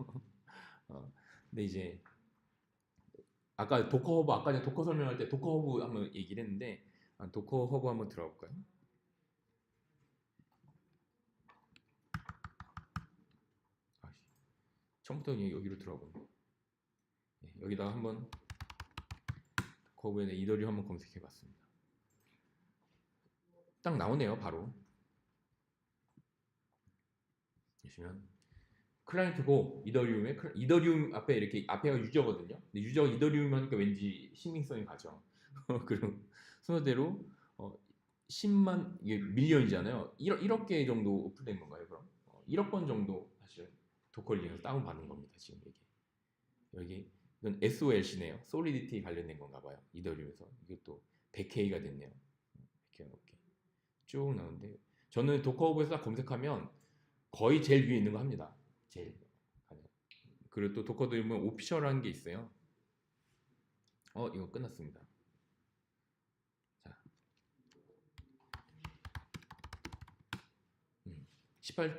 근데 이제 아까 도커 허브 아까 전에 도커 설명할 때 도커 허브 한번 얘기를 했는데 도커 허브 한번 들어가 볼까요? 처음부터 그냥 여기로 들어가 보네. 여기다가 한번 거부에 이더리움 한번 검색해 봤습니다. 딱 나오네요, 바로. 보시면 클라이언트고 이더리움 앞에 이렇게 앞에가 유저거든요. 근데 유저가 이더리움 하니까 왠지 신빙성이 가죠. 그럼 순서대로 10만 이게 밀리언이잖아요. 1억 개 정도 오픈된 건가요, 그럼? 1억 건 정도 사실 도커를 이용해서 다운 받는 겁니다. 지금 여기 이건 SOLC네요. 솔리디티 관련된 건가 봐요. 이더리움에서 이것도 100K가 됐네요. 100K 넘게 쭉 나오는데 저는 도커허브에서 딱 검색하면 거의 제일 위에 있는 거 합니다. 제일 그리고 또 도커도 보면 오피셜한 게 있어요. 이거 끝났습니다.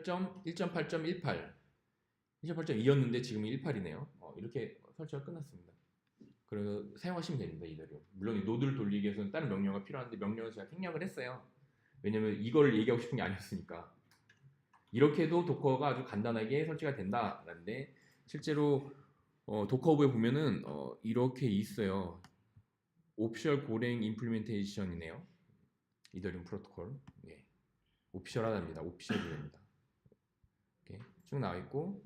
자, 1.8.18 1.8.2였는데 지금 18이네요. 이렇게 설치가 끝났습니다. 그래서 사용하시면 됩니다. 이더리움. 물론 이 노드를 돌리기 위해서는 다른 명령어가 필요한데 명령을 제가 생략을 했어요. 왜냐면 이걸 얘기하고 싶은 게 아니었으니까. 이렇게도 도커가 아주 간단하게 설치가 된다라는데 실제로 도커허브에 보면은 이렇게 있어요. 오피셜 고랭 임플리멘테이션이네요. 이더리움 프로토콜. 네. 오피셜하답니다. 오피셜입니다. 이렇게 쭉 나와 있고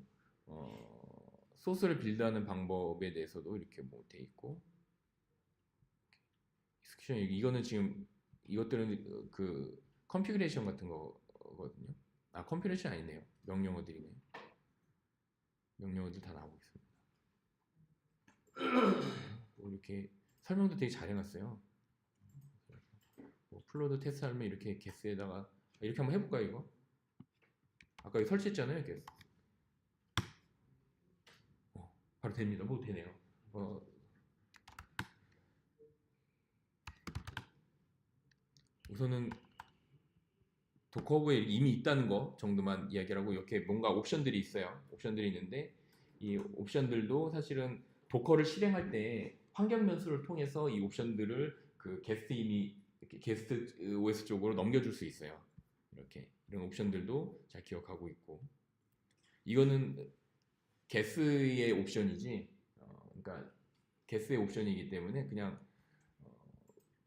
소스를 빌드하는 방법에 대해서도 이렇게 뭐 돼 있고 익스큐션 이거는 지금 이것들은 그 컨피그레이션 같은 거거든요. 컴퓨레이션 아니네요. 명령어들이네요. 명령어들 다 나오고 있습니다. 이렇게 설명도 되게 잘 해놨어요. 플로드 테스트 하면 이렇게 게스에다가 이렇게 한번 해볼까요 이거? 아까 이거 설치했잖아요 게스. 바로 됩니다. 뭐 되네요. 우선은 도커허브에 이미 있다는 거 정도만 이야기를 하고 이렇게 뭔가 옵션들이 있어요. 옵션들이 있는데 이 옵션들도 사실은 도커를 실행할 때 환경 변수를 통해서 이 옵션들을 그 게스트 OS 쪽으로 넘겨줄 수 있어요. 이렇게 이런 옵션들도 잘 기억하고 있고 이거는 게스의 옵션이지 그러니까 게스의 옵션이기 때문에 그냥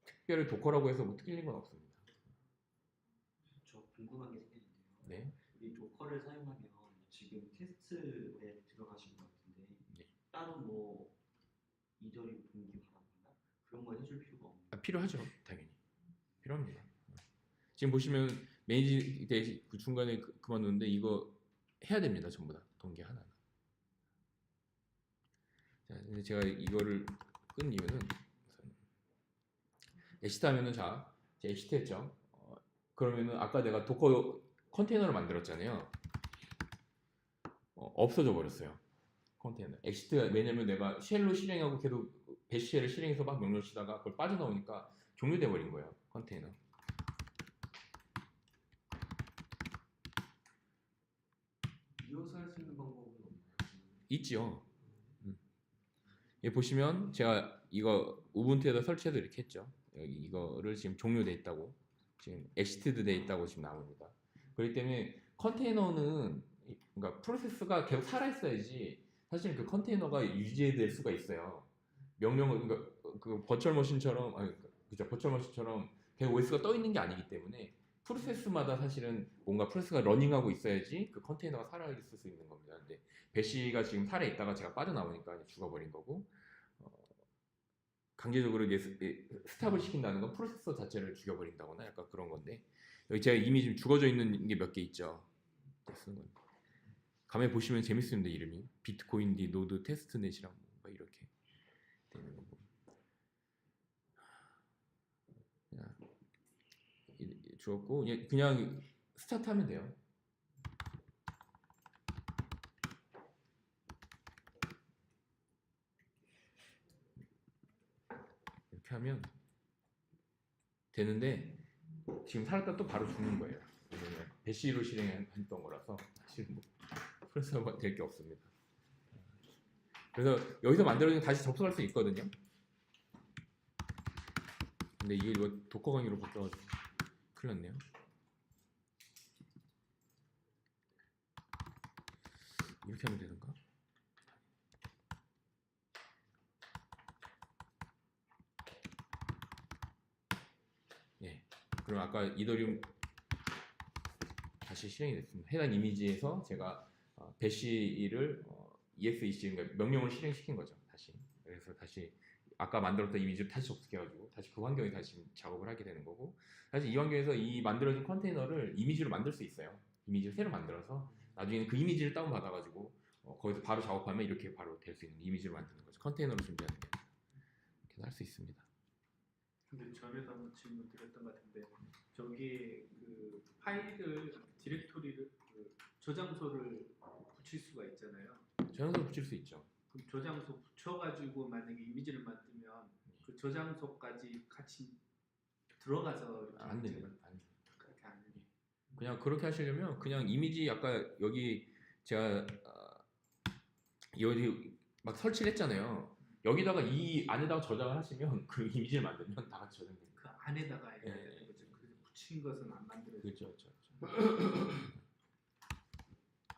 특별히 도커라고 해서 뭐 틀린 건 없습니다. 저 궁금한 게 생겼는데요. 네. 이 도커를 사용하면 지금 테스트에 들어가신 것 같은데 네. 따로 뭐 이더리움 동기화라든가 그런 거 해줄 필요가 없나요? 필요하죠. 당연히 필요합니다. 지금 보시면 매니지 그 중간에 그만두는데 이거 해야 됩니다. 전부 다 동기 하나. 자, 근데 제가 이거를 끈 이유는 엑시트 하면은 자, 제가 엑시트 했죠. 그러면은 아까 내가 도커 컨테이너를 만들었잖아요. 없어져 버렸어요. 컨테이너. 엑시트가 왜냐면 내가 쉘로 실행하고 계속 배시 쉘을 실행해서 막 명령 치다가 그걸 빠져나오니까 종료돼 버린 거예요. 컨테이너. 이어서 할 수 있는 방법은 없나요? 있지요. 여기 보시면 제가 이거 우분투에다 설치해서 이렇게 했죠. 여기 이거를 지금 종료돼 있다고 지금 엑시트드 돼 있다고 지금 나옵니다. 그렇기 때문에 컨테이너는 그러니까 프로세스가 계속 살아 있어야지 사실 그 컨테이너가 유지될 수가 있어요. 명령을 그러니까 그 버추얼 머신처럼 그죠 버추얼 머신처럼 계속 OS가 떠 있는 게 아니기 때문에 프로세스마다 사실은 뭔가 프로세스가 러닝하고 있어야지 그 컨테이너가 살아 있을 수 있는 겁니다. 근데 배시가 지금 살아 있다가 제가 빠져나오니까 죽어버린 거고 강제적으로 이게 스탑을 시킨다는 건 프로세서 자체를 죽여버린다거나 약간 그런 건데 여기 제가 이미 지금 죽어져 있는 게 몇 개 있죠. 쓰는 건. 가만히 보시면 재밌습니다. 이름이 비트코인디 노드 테스트넷이랑 뭔가 이렇게 되는 거고 그냥 죽었고 그냥 스타트하면 돼요. 이렇게 하면 되는데 지금 살았다 또 바로 죽는 거예요. 왜냐면 배시로 실행했던 거라서 사실 뭐 프레스가 될 게 없습니다. 그래서 여기서 만들어진 다시 접속할 수 있거든요. 근데 이게 이거 도커 강의로 바뀌어가지고 큰일 났네요. 이렇게 하면 되는가? 예. 그럼 아까 이더리움 다시 실행이 됐습니다. 해당 이미지에서 제가 배시를 EXEC 그러니까 명령을 실행시킨 거죠. 다시. 그래서 다시 아까 만들었던 이미지를 다시 접속해가지고 다시 그 환경에 다시 작업을 하게 되는 거고, 사실 이 환경에서 이 만들어진 컨테이너를 이미지로 만들 수 있어요. 이미지를 새로 만들어서 나중에는 그 이미지를 다운 받아가지고 거기서 바로 작업하면 이렇게 바로 될 수 있는 이미지를 만드는 거죠. 컨테이너로 준비하는 게 이렇게 할 수 있습니다. 근데 전에도 한번 질문 드렸던 것 같은데 저기 그 파일을 디렉토리를 그 저장소를 붙일 수가 있잖아요. 저장소 붙일 수 있죠. 그럼 저장소 붙여가지고 만약에 이미지를 만들면 그 저장소까지 같이 들어가서 이렇게 안 됩니다. 안 됩니다. 그렇게 안 돼요. 그냥 그렇게 하시려면 그냥 이미지 아까 여기 제가 여기 막 설치를 했잖아요. 여기다가 이 안에다가 저장을 하시면 그 이미지를 만들면 다 같이 저장됩니다. 그 안에다가 해야 예, 되는 거죠. 그래서 붙인 것은 안 만들어져요. 그렇죠, 그렇죠.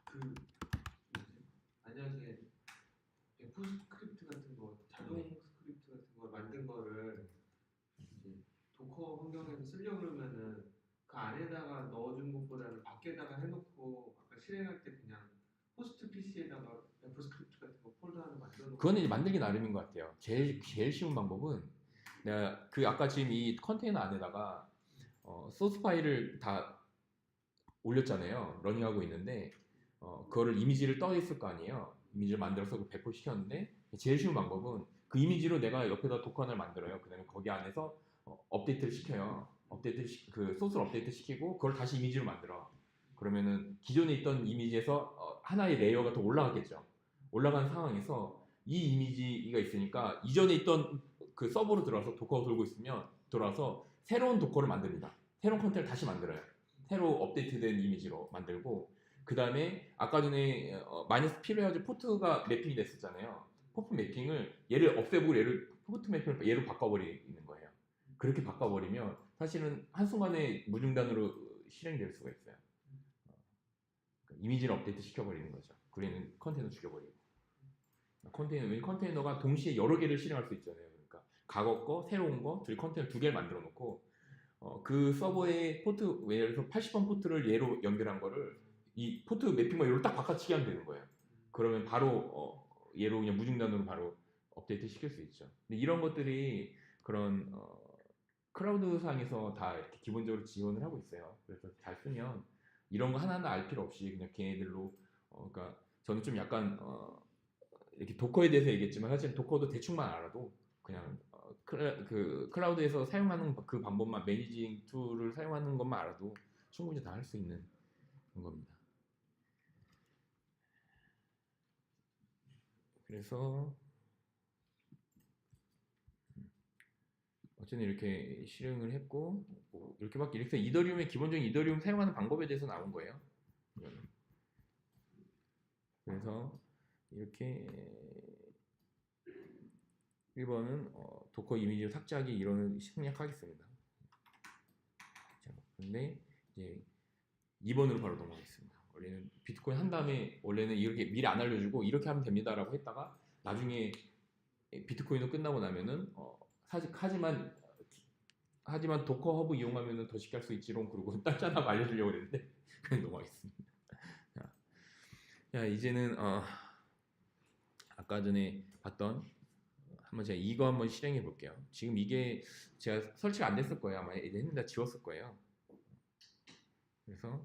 그 뭐지? 만약에 F 스크립트 같은 거, 자동 네. 스크립트 같은 거 만든 거를 이제 도커 환경에서 쓰려고 그러면은 그 안에다가 넣어준 것보다는 밖에다가 해놓고 아까 실행할 때 그냥 호스트 PC에다가 F 스크립트 같은 거 폴더 하나 만들어 놓고 그거는 이제 만들기 나름인 것 같아요. 제일 쉬운 방법은 내가 그 아까 지금 이 컨테이너 안에다가 소스 파일을 다 올렸잖아요. 러닝하고 있는데 그거를 이미지를 떠 있을 거 아니에요. 이미지를 만들어서 그 배포시켰는데 제일 쉬운 방법은 그 이미지로 내가 옆에다 도커 하나를 만들어요. 그다음에 거기 안에서 업데이트를 시켜요. 그 소스를 업데이트 시키고 그걸 다시 이미지로 만들어. 그러면은 기존에 있던 이미지에서 하나의 레이어가 더 올라가겠죠. 올라간 상황에서 이 이미지가 있으니까 이전에 있던 그 서버로 들어와서 도커가 돌고 있으면 돌아와서 새로운 도커를 만듭니다. 새로운 컨테이너를 다시 만들어요. 새로 업데이트된 이미지로 만들고, 그 다음에 아까 전에 마이너스 P로 해가지고 포트가 매핑이 됐었잖아요. 포트 매핑을 얘를 없애보고 포트 매핑을 얘로 바꿔버리는 거예요. 그렇게 바꿔버리면 사실은 한순간에 무중단으로 실행될 수가 있어요. 이미지를 업데이트 시켜버리는 거죠. 그러면 컨테이너 죽여버리고. 컨테이너가 동시에 여러 개를 실행할 수 있잖아요. 그러니까 과거 거, 새로운 거, 컨테이너 두 개를 만들어 놓고 그 서버의 포트, 예를 들어서 80번 포트를 얘로 연결한 거를 이 포트 매핑만 얘로 딱 바꿔치기 하면 되는 거예요. 그러면 바로 얘로 그냥 무중단으로 바로 업데이트 시킬 수 있죠. 근데 이런 것들이 그런 클라우드 상에서 다 이렇게 기본적으로 지원을 하고 있어요. 그래서 잘 쓰면 이런 거 하나하나 알 필요 없이 그냥 걔네들로 그러니까 저는 좀 약간 이렇게 도커에 대해서 얘기했지만 사실 도커도 대충만 알아도 그냥 그 클라우드에서 사용하는 그 방법만, 매니징 툴을 사용하는 것만 알아도 충분히 다 할 수 있는 그런 겁니다. 그래서 어쨌든 이렇게 실행을 했고 뭐 이렇게밖에, 이렇게 이더리움의 기본적인 이더리움 사용하는 방법에 대해서 나온 거예요. 그래서 이렇게 1번은 도커 이미지 삭제하기 이론을 생략하겠습니다. 자, 근데 이제 2번으로 바로 넘어가겠습니다. 원래는 비트코인 한 다음에 원래는 이렇게 미리 안 알려주고 이렇게 하면 됩니다라고 했다가 나중에 비트코인도 끝나고 나면은 하지만 도커 허브 이용하면은 더 쉽게 할 수 있지롱, 그러고 딴 하나 알려주려고 그랬는데 그냥 넘어가겠습니다. 자, 이제는 아까 전에 봤던 한번 제가 이거 한번 실행해 볼게요. 지금 이게 제가 설치가 안 됐을 거예요. 아마 했는데 지웠을 거예요. 그래서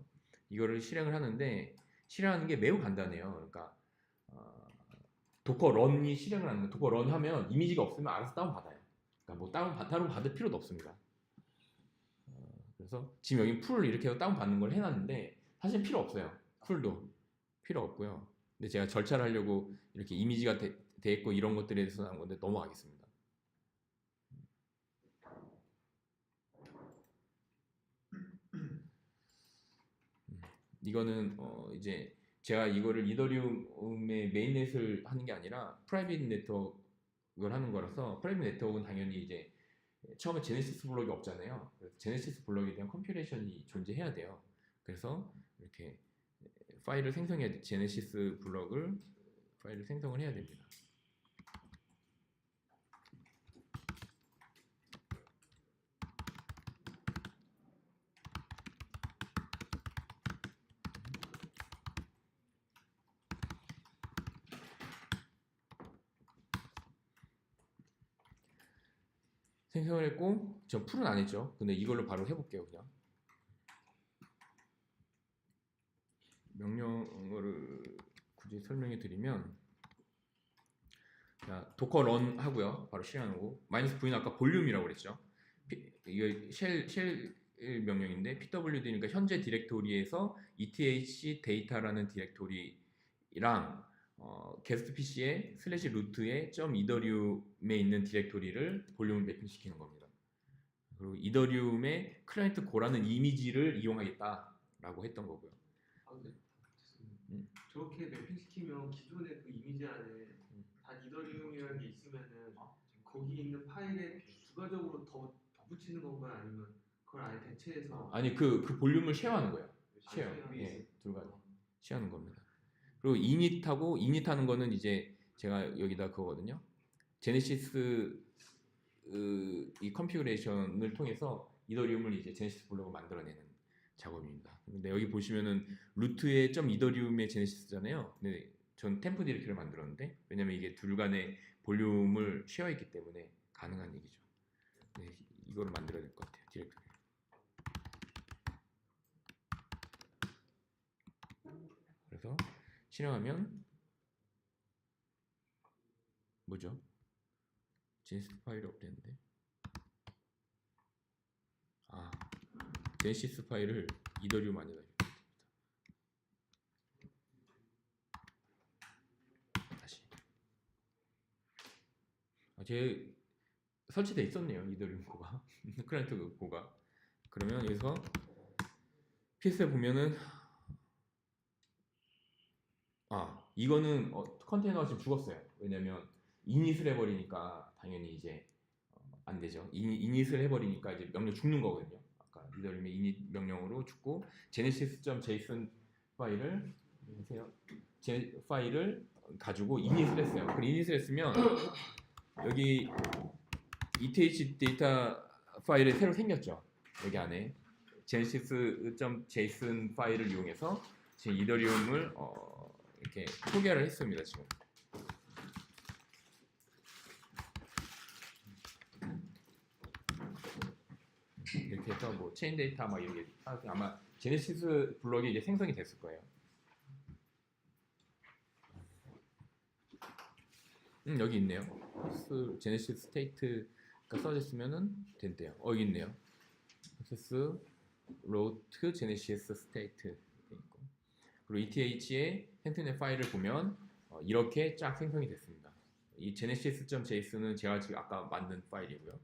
이거를 실행을 하는데 실행하는 게 매우 간단해요. 그러니까 도커 런이 실행을 하는 거. 도커 런 하면 이미지가 없으면 알아서 다운 받아요. 그러니까 뭐 따로 받을 필요도 없습니다. 그래서 지금 여기 풀을 이렇게 해서 다운 받는 걸 해놨는데 사실 필요 없어요. 풀도 필요 없고요. 근데 제가 절차를 하려고 이렇게 이미지가 돼 있고 이런 것들에 대해서 한 건데 넘어가겠습니다. 이거는 이제 제가 이거를 이더리움의 메인넷을 하는 게 아니라 프라이빗 네트워크를 하는 거라서 프라이빗 네트워크는 당연히 이제 처음에 제네시스 블록이 없잖아요. 그래서 제네시스 블록에 대한 컴퓨레이션이 존재해야 돼요. 그래서 이렇게 파일을 생성해야 돼. 제네시스 블록을 파일을 생성을 해야 됩니다. 생성을 했고 전 풀은 안 했죠. 근데 이걸로 바로 해볼게요. 그냥 명령어를 굳이 설명해 드리면 자, 도커 런 하고요. 바로 실행하고 -v는 아까 볼륨이라고 그랬죠. 이거 쉘 명령인데 pwd니까 현재 디렉토리에서 eth 데이터라는 디렉토리랑 게스트 PC의 /루트의 .이더리움에 있는 디렉토리를 볼륨을 매핑시키는 겁니다. 그리고 이더리움의 클라이언트 고라는 이미지를 이용하겠다라고 했던 거고요. 아, 근데 저렇게 매핑시키면 기존의 그 이미지 안에 다 이더리움이라는 게 있으면은 거기 있는 파일에 추가적으로 더 덧붙이는 건가요? 아니면 그걸 아예 대체해서 아니 그 볼륨을 쉐어하는 거예요. 쉐어. 쉐어. 예, 둘 다 쉐어하는 겁니다. 그리고 init하는 거는 이제 제가 여기다 그거거든요. 제네시스 이 컨피그레이션을 통해서 이더리움을 이제 제네시스 블록을 만들어내는 작업입니다. 근데 여기 보시면은 루트의 .이더리움의 제네시스잖아요. 근데 전 템프 디렉토리를 만들었는데 왜냐면 이게 둘 간의 볼륨을 쉐어했기 때문에 가능한 얘기죠. 네, 이거를 만들어야 될 것 같아요. 디렉토리. 그래서 실행하면 뭐죠? 제네시스 파일이 없대는데. 아, 제네시스 파일을 이더리움 안에다 이렇게 다시. 제 설치돼 있었네요. 이더리움 고가. 클라이언트 고가. 그러면 여기서 PS에 보면은 이거는 컨테이너가 지금 죽었어요. 왜냐면 이닛을 해버리니까 당연히 이제 안 되죠. 이닛을 해버리니까 이제 명령 죽는 거거든요. 아까 이더리움의 init 명령으로 죽고 genesis.json 파일을 가지고 init을 했어요. 그 init을 했으면 여기 eth 데이터 파일이 새로 생겼죠. 여기 안에 genesis.json 파일을 이용해서 지금 이더리움을 이렇게 소개를 했습니다. 지금. 이렇게 해서 뭐 체인 데이터 막 이런 게 아마 제네시스 블록이 이제 생성이 됐을 거예요. 여기 있네요. 제네시스 스테이트가 써졌으면은 된대요. 여기 있네요. 프로세스 로트 제네시스 스테이트 있고. 그리고 ETH의 생성된 파일을 보면 이렇게 쫙 생성이 됐습니다. 이 genesis.json은 제가 지금 아까 만든 파일이고요.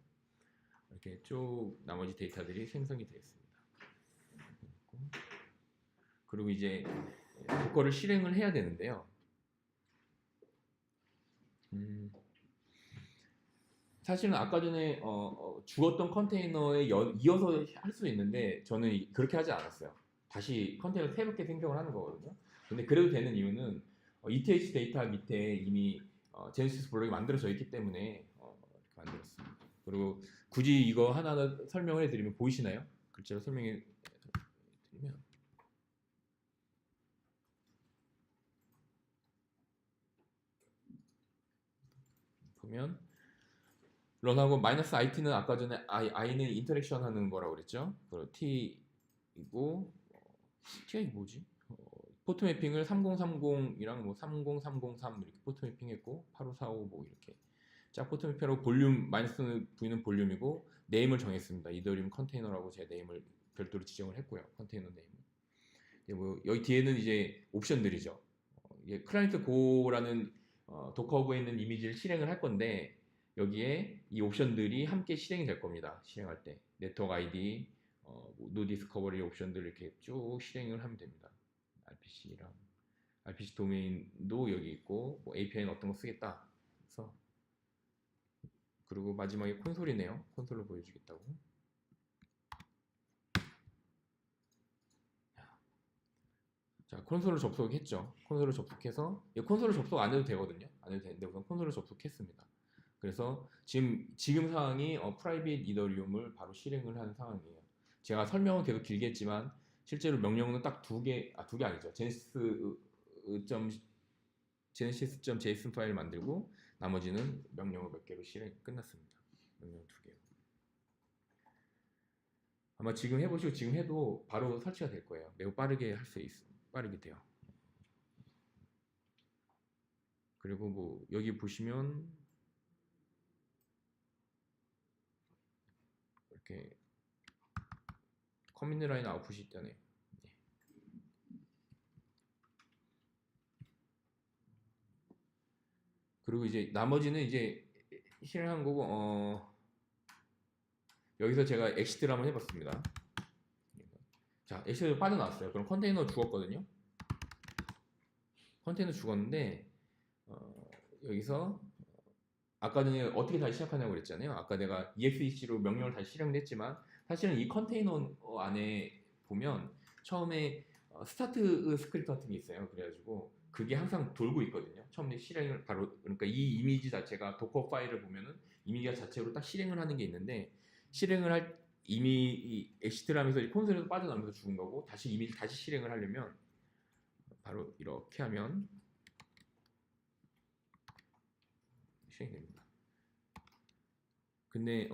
이렇게 쭉 나머지 데이터들이 생성이 되어 있습니다. 그리고 이제 그거를 실행을 해야 되는데요. 사실은 아까 전에 죽었던 컨테이너에 이어서 할 수 있는데 저는 그렇게 하지 않았어요. 다시 컨테이너 새롭게 생성을 하는 거거든요. 근데 그래도 되는 이유는 ETH 데이터 밑에 이미 제네시스 블록이 만들어져 있기 때문에 이렇게 만들었습니다. 그리고 굳이 이거 하나하나 설명을 해드리면 보이시나요? 글자로 설명해 드리면 보면 런하고 -it는 아까 전에 i는 인터랙션 하는 거라고 그랬죠. 그리고 t이고 t가 뭐지? 포트 매핑을 3030이랑 뭐 30303 이렇게 포트 매핑했고 8545 뭐 이렇게 자 포트 매핑하고 볼륨 -v는 볼륨이고 네임을 정했습니다. 이더리움 컨테이너라고 제 네임을 별도로 지정을 했고요. 컨테이너 네임. 뭐 여기 뒤에는 이제 옵션들이죠. 이게 클라이언트 고라는 도커 허브에 있는 이미지를 실행을 할 건데 여기에 이 옵션들이 함께 실행이 될 겁니다. 실행할 때 네트워크 아이디, 노 디스커버리 옵션들 이렇게 쭉 실행을 하면 됩니다. RPC 도메인도 여기 있고 뭐 API는 어떤 거 쓰겠다. 그래서 그리고 마지막에 콘솔이네요. 콘솔로 보여주겠다고. 자, 콘솔을 접속했죠. 콘솔을 접속해서 콘솔을 접속 안 해도 되거든요. 안 해도 되는데 우선 콘솔을 접속했습니다. 그래서 지금 상황이 프라이빗 이더리움을 바로 실행을 하는 상황이에요. 제가 설명은 계속 길게 했지만 실제로 명령은 딱 두 개 아니죠. genesis.json 파일을 만들고 나머지는 명령어 몇 개로 실행 끝났습니다. 명령 2개로. 아마 지금 해보시고 지금 해도 바로 설치가 될 거예요. 매우 빠르게 할 수 있어요. 빠르게 돼요. 그리고 뭐 여기 보시면 이렇게 커맨드 라인 아웃풋이 있다네요. 네. 그리고 이제 나머지는 이제 실행한 거고 여기서 제가 엑시트를 한번 해봤습니다. 자, 엑시트로 빠져나왔어요. 그럼 컨테이너 죽었거든요. 컨테이너 죽었는데 여기서 아까 전에 어떻게 다시 시작하냐고 그랬잖아요. 아까 내가 exec로 명령을 다시 실행했지만 사실은 이 컨테이너 안에 보면 처음에 스타트 스크립트 같은 게 있어요. 그래가지고 그게 항상 돌고 있거든요. 처음에 실행을 바로 그러니까 이 이미지 자체가 도커 파일을 보면은 이미지가 자체로 딱 실행을 하는 게 있는데 실행을 할 이미 이 엑시트를 하면서 이 콘솔에서 빠져나오면서 죽은 거고 다시 이미지 다시 실행을 하려면 바로 이렇게 하면 실행됩니다. 근데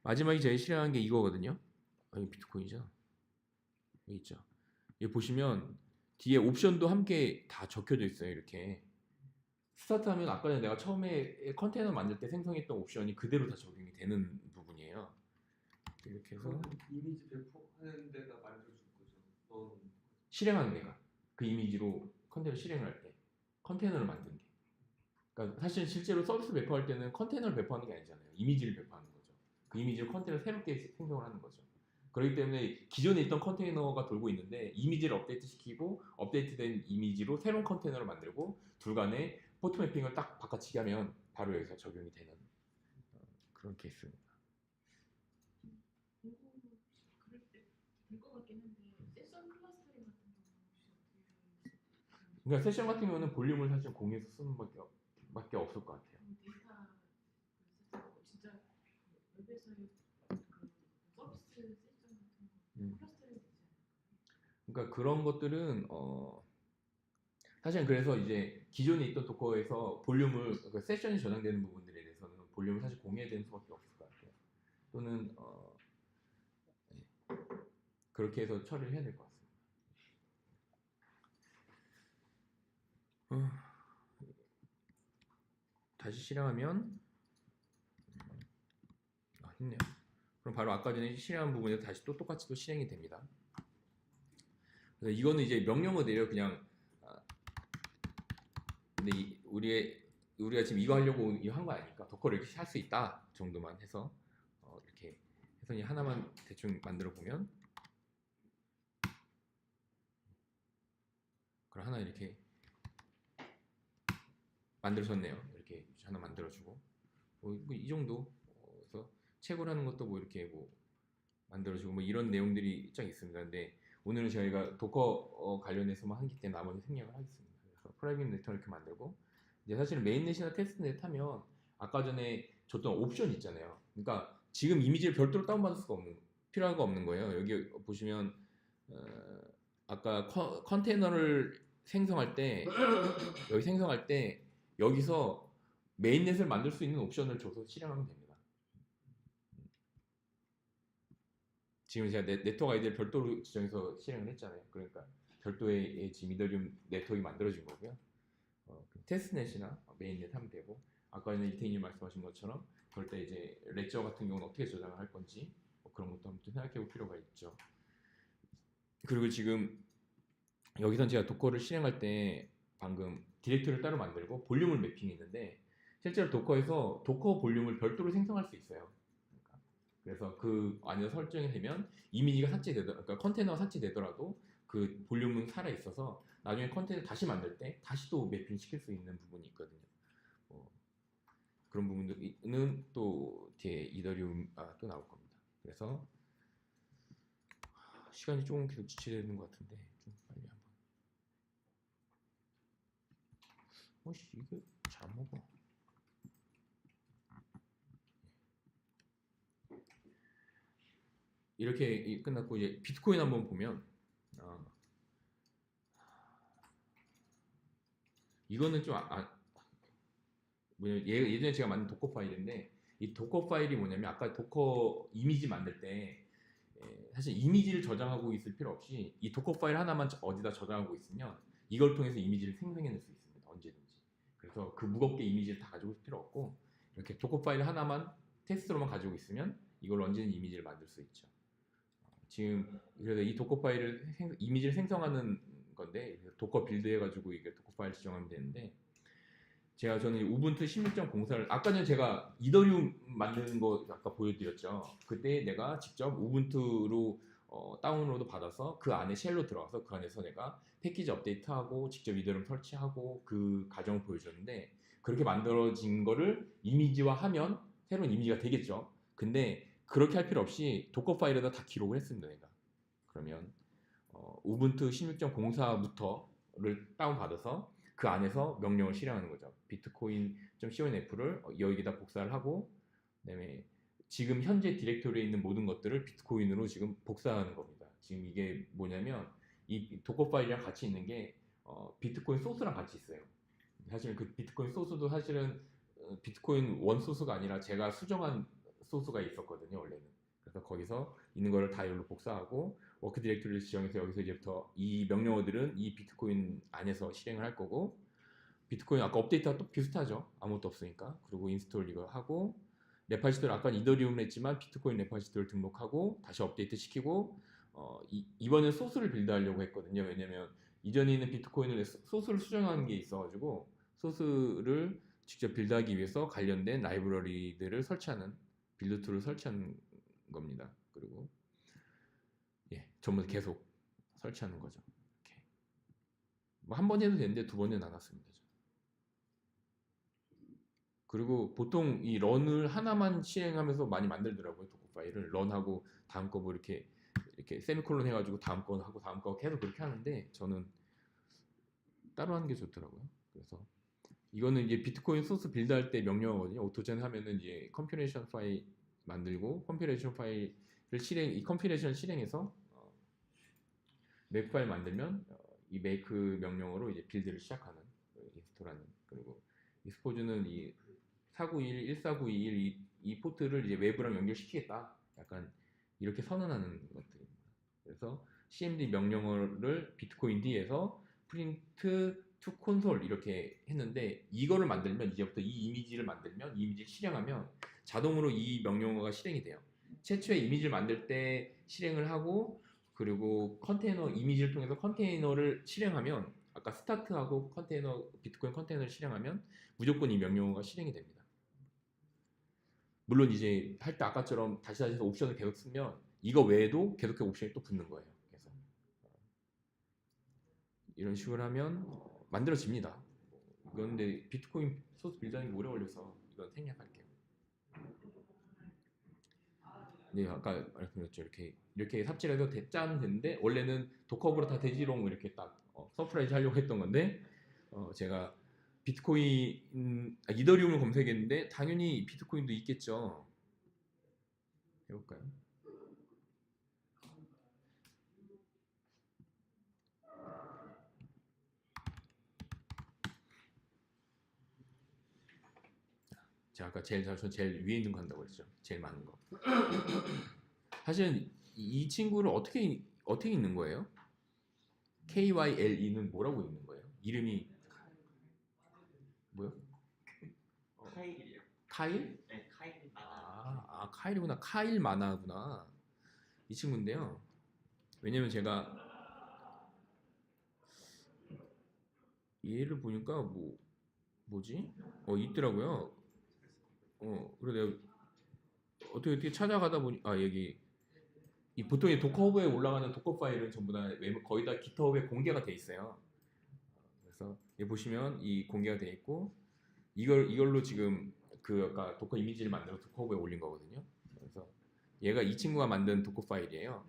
마지막에 제가 실행한 게 이거거든요. 여기 비트코인이죠. 여기 있죠. 여기 보시면 뒤에 옵션도 함께 다 적혀져 있어요. 이렇게 스타트하면 아까 전에 내가 처음에 컨테이너 만들 때 생성했던 옵션이 그대로 다 적용이 되는 부분이에요. 이렇게 해서 그럼 이미지 배포하는 데가 만들어줄 거죠. 실행하는 데가 그 이미지로 컨테이너 실행을 할 때 컨테이너를 만든 게 그러니까 사실 실제로 서비스 배포할 때는 컨테이너를 배포하는 게 아니잖아요. 이미지를 배포하는 거죠. 그 이미지를 컨테이너 새롭게 생성을 하는 거죠. 그렇기 때문에 기존에 있던 컨테이너가 돌고 있는데 이미지를 업데이트 시키고 업데이트된 이미지로 새로운 컨테이너를 만들고 둘 간에 포트 매핑을 딱 바꿔치기 하면 바로 여기서 적용이 되는 그런 케이스입니다. 그럴 때 될 것 같긴 한데 세션 클러스터링 같은 경우는 혹시 어떻게 그러니까 세션 같은 경우는 볼륨을 사실 공유해서 쓰는 밖에 없을 것 같아요. 데이터 진짜 웹에서의 그 서비스 세션 같은 거 클러스터링 되지 않을까요? 그러니까 그런 것들은 사실은 그래서 이제 기존에 있던 도커에서 볼륨을 그 세션이 저장되는 부분들에 대해서는 볼륨을 사실 공유해야 되는 수밖에 없을 것 같아요. 또는 네. 그렇게 해서 처리를 해야 될 것 같습니다. 다시 실행하면 했네요. 그럼 바로 아까 전에 실행한 부분에서 다시 또 똑같이 또 실행이 됩니다. 그래서 이거는 이제 명령어대로 그냥 근데 우리가 지금 이거 하려고 이거 한 거 아니니까 도커를 이렇게 할 수 있다 정도만 해서 이렇게 해서 하나만 대충 만들어 보면 그럼 하나 이렇게 만들어졌네요. 이렇게 하나 만들어주고 뭐 이 정도 그래서 채굴하는 것도 뭐 이렇게 뭐 만들어주고 뭐 이런 내용들이 쫙 있습니다. 근데 오늘은 저희가 도커 관련해서만 하기 때문에 나머지 생략을 하겠습니다. 그래서 프라이빗 네트워크 이렇게 만들고 이제 사실 메인넷이나 테스트넷 하면 아까 전에 줬던 옵션 있잖아요. 그러니까 지금 이미지를 별도로 다운받을 수가 필요한 거 없는 거예요. 여기 보시면 아까 컨테이너를 생성할 때 여기서 메인넷을 만들 수 있는 옵션을 줘서 실행하면 됩니다. 지금 제가 네트워크 아이디를 별도로 지정해서 실행을 했잖아요. 그러니까 별도의 지금 이더리움 네트워크가 만들어진 거고요. 테스트넷이나 메인넷 하면 되고 아까 전에 이태인님 말씀하신 것처럼 그럴 때 이제 레저 같은 경우는 어떻게 저장을 할 건지 뭐 그런 것도 한번 생각해 볼 필요가 있죠. 그리고 지금 여기선 제가 도커를 실행할 때 방금 디렉토리를 따로 만들고 볼륨을 매핑했는데 실제로 도커에서 도커 볼륨을 별도로 생성할 수 있어요. 그러니까 그래서 그 안에서 설정이 되면 이미지가 삭제되더라도, 그러니까 컨테이너가 삭제되더라도 그 볼륨은 살아 있어서 나중에 컨테이너 다시 만들 때 다시 또 매핑 시킬 수 있는 부분이 있거든요. 그런 부분들은 또 뒤에 이더리움 또 나올 겁니다. 그래서 시간이 조금 계속 지체되는 것 같은데 좀 빨리 한번. 어씨 이게 잘 안 먹어. 이렇게 끝났고 이제 비트코인 한번 보면 이거는 좀 예전에 제가 만든 도커 파일인데 이 도커 파일이 뭐냐면 아까 도커 이미지 만들 때 사실 이미지를 저장하고 있을 필요 없이 이 도커 파일 하나만 어디다 저장하고 있으면 이걸 통해서 이미지를 생성해낼 수 있습니다. 언제든지. 그래서 그 무겁게 이미지를 다 가지고 있을 필요 없고 이렇게 도커 파일 하나만 테스트로만 가지고 있으면 이걸로 언제든 이미지를 만들 수 있죠. 지금 그래서 이 도커 파일을 이미지를 생성하는 건데 도커 빌드 해가지고 이게 도커 파일 지정하면 되는데 저는 우분투 16.04를 아까 전에 제가 이더리움 만드는 거 아까 보여드렸죠. 그때 내가 직접 우분투로 다운로드 받아서 그 안에 쉘로 들어가서 그 안에서 내가 패키지 업데이트하고 직접 이더리움 설치하고 그 과정을 보여줬는데 그렇게 만들어진 거를 이미지화하면 새로운 이미지가 되겠죠. 근데 그렇게 할 필요 없이 도커 파일에다 다 기록을 했습니다. 내가. 그러면 우분투 16.04부터를 다운받아서 그 안에서 명령을 실행하는 거죠. bitcoin.conf를 여기다 복사를 하고 그다음에 지금 현재 디렉토리에 있는 모든 것들을 비트코인으로 지금 복사하는 겁니다. 지금 이게 뭐냐면 이 도커 파일이랑 같이 있는 게 비트코인 소스랑 같이 있어요. 사실 그 비트코인 소스도 사실은 비트코인 원 소스가 아니라 제가 수정한 소스가 있었거든요, 원래는. 그래서 거기서 있는 거를 다 여기로 복사하고 워크 디렉토리를 지정해서 여기서 이제부터 이 명령어들은 이 비트코인 안에서 실행을 할 거고 비트코인 아까 업데이트가 또 비슷하죠. 아무것도 없으니까. 그리고 인스톨 이거 하고 레파지토를 아까 이더리움을 했지만 비트코인 레파지토를 등록하고 다시 업데이트 시키고 이번엔 소스를 빌드하려고 했거든요. 왜냐면 이전에 있는 비트코인을 소스를 수정하는 게 있어가지고 소스를 직접 빌드하기 위해서 관련된 라이브러리들을 설치하는 빌드 툴을 설치하는 겁니다. 그리고 전부 계속 설치하는 거죠. 이렇게. 뭐 한 번 해도 되는데 두 번은 안 왔습니다. 그리고 보통 이 런을 하나만 실행하면서 많이 만들더라고요. 도커 파일을 런하고 다음 거 뭐 이렇게 세미콜론 해가지고 다음 거 하고 다음 거 계속 그렇게 하는데 저는 따로 하는 게 좋더라고요. 그래서 이거는 이제 비트코인 소스 빌드할 때 명령어거든요. 오토젠 하면은 이제 컴피레이션 파일 만들고 컴피레이션 파일을 이 컴피레이션 실행해서 메이크 파일 만들면 이 메이크 명령어로 이제 빌드를 시작하는 인스톨하는 그리고 익스포즈는 이 4921, 14921 이 포트를 이제 외부랑 연결시키겠다. 약간 이렇게 선언하는 것들입니다. 그래서 cmd 명령어를 비트코인 D에서 프린트 투 콘솔 이렇게 했는데 이거를 만들면 이제부터 이 이미지를 만들면 이 이미지를 실행하면 자동으로 이 명령어가 실행이 돼요. 최초에 이미지를 만들 때 실행을 하고 그리고 컨테이너 이미지를 통해서 컨테이너를 실행하면 아까 스타트하고 컨테이너 비트코인 컨테이너를 실행하면 무조건 이 명령어가 실행이 됩니다. 물론 이제 할 때 아까처럼 다시 해서 옵션을 계속 쓰면 이거 외에도 계속해서 옵션이 또 붙는 거예요. 그래서 이런 식으로 하면 만들어집니다. 그런데 비트코인 소스 빌드하는 게 오래 걸려서 이건 생략할게요. 네, 아까 말씀드렸죠. 이렇게 삽질해서 짜면 되는데 원래는 도커브로 다 되지롱 이렇게 딱 서프라이즈 하려고 했던 건데 제가 비트코인 이더리움을 검색했는데 당연히 비트코인도 있겠죠. 해볼까요? 제가 아까 제일 위에 있는 거 한다고 했죠. 제일 많은 거. 사실은 이 친구를 어떻게 읽는 거예요? KYLE는 뭐라고 읽는 거예요? 이름이 뭐요? 카일이요. 카일? 네, 카일 마나. 카일이구나. 카일 마나구나. 이 친구인데요. 왜냐면 제가 얘를 보니까 뭐 뭐지? 있더라고요. 그래 내가 어떻게 찾아가다 보니 여기 보통 이 도커 허브에 올라가는 도커 파일은 전부 다 거의 다 깃허브에 공개가 돼 있어요. 그래서 여기 보시면 이 공개가 돼 있고 이걸로 지금 그 아까 도커 이미지를 만들어 도커 허브에 올린 거거든요. 그래서 얘가 이 친구가 만든 도커 파일이에요.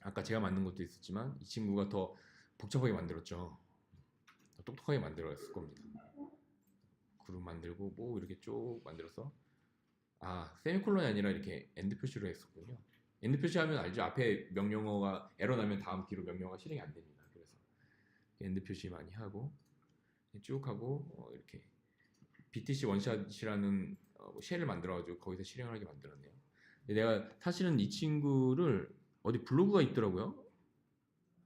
아까 제가 만든 것도 있었지만 이 친구가 더 복잡하게 만들었죠. 더 똑똑하게 만들었을 겁니다. 그룹 만들고 뭐 이렇게 쭉 만들어서 세미콜론이 아니라 이렇게 엔드 표시로 했었군요. 엔드 표시하면 알죠? 앞에 명령어가 에러 나면 다음 뒤로 명령어가 실행이 안 됩니다. 그래서 엔드 표시 많이 하고 쭉 하고 이렇게 BTC 원샷이라는 쉘을 만들어가지고 거기서 실행하게 만들었네요. 근데 내가 사실은 이 친구를 어디 블로그가 있더라고요.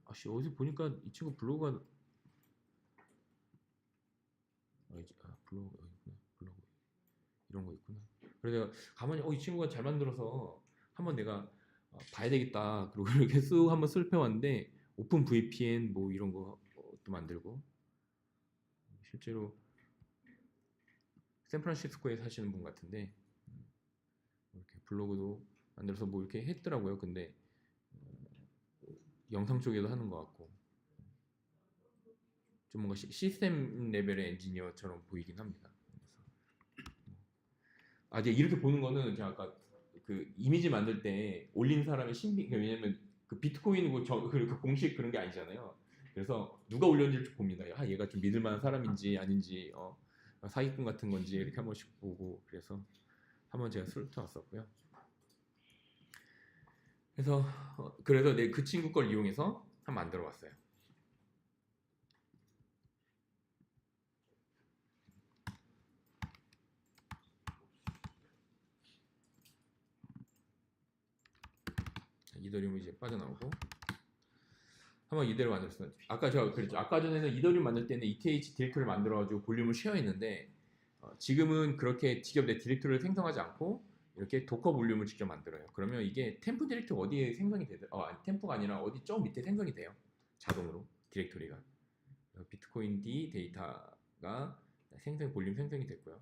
어디서 보니까 이 친구 블로그가 블로그 블로그 이런 거 있구나. 그래서 내가 가만히 이 친구가 잘 만들어서 한번 내가 봐야 되겠다. 그리고 이렇게 쓱 한번 살펴봤는데 오픈 VPN 뭐 이런 것도 만들고 실제로 샌프란시스코에 사시는 분 같은데 이렇게 블로그도 만들어서 뭐 이렇게 했더라고요. 근데 영상 쪽에도 하는 것 같고 좀 뭔가 시스템 레벨의 엔지니어처럼 보이긴 합니다. 이제 이렇게 보는 거는 제가 아까 그 이미지 만들 때 올린 사람의 왜냐면 그 비트코인 그 공식 그런 게 아니잖아요. 그래서 누가 올렸는지 봅니다. 얘가 좀 믿을 만한 사람인지 아닌지 사기꾼 같은 건지 이렇게 한 번씩 보고 그래서 한번 제가 훑어왔었고요. 그래서 그 친구 걸 이용해서 한번 만들어 봤어요. 이더리움이 이제 빠져나오고 한번 이대로 만들었어요. 아까 제가 그랬죠. 아까 전에는 이더리움 만들 때는 ETH 디렉토리를 만들어가지고 볼륨을 쉐어했는데 지금은 그렇게 직접 내 디렉토리를 생성하지 않고 이렇게 도커 볼륨을 직접 만들어요. 그러면 이게 템프 디렉토리 어디에 생성이 되죠? 템프가 아니라 어디 저 밑에 생성이 돼요. 자동으로 디렉토리가 비트코인 D 데이터가 볼륨 생성이 됐고요.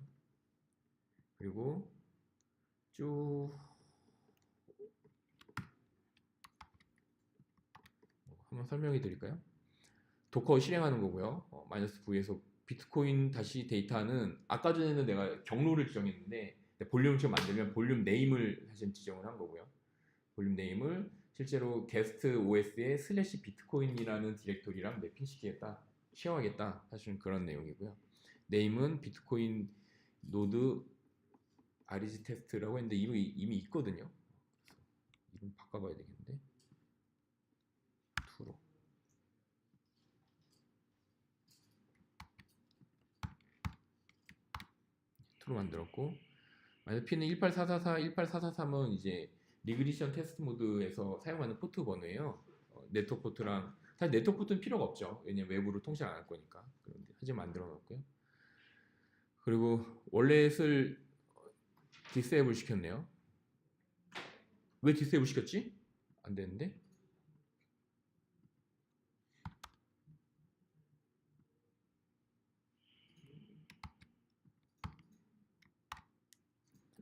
그리고 쭉 한번 설명해 드릴까요? 도커 실행하는 거고요. -v에서 비트코인 다시 데이터는 아까 전에는 내가 경로를 지정했는데 볼륨을 지금 만들면 볼륨 네임을 사실 지정을 한 거고요. 볼륨 네임을 실제로 게스트 OS에 슬래시 비트코인이라는 디렉토리랑 매핑시키겠다, 쉐어하겠다, 사실은 그런 내용이고요. 네임은 비트코인 노드 아리지 테스트라고 했는데 이미 있거든요. 이름 바꿔봐야 되겠는데. 투로 만들었고 P는 18444, 18443은 이제 리그리션 테스트 모드에서 사용하는 포트 번호예요. 네트워크 포트랑 사실 네트워크 포트는 필요가 없죠. 왜냐면 외부로 통신 안 할 거니까. 하지만 만들어 놓았고요. 그리고 월렛을 디세이블 시켰네요. 왜 디세이블 시켰지? 안 되는데?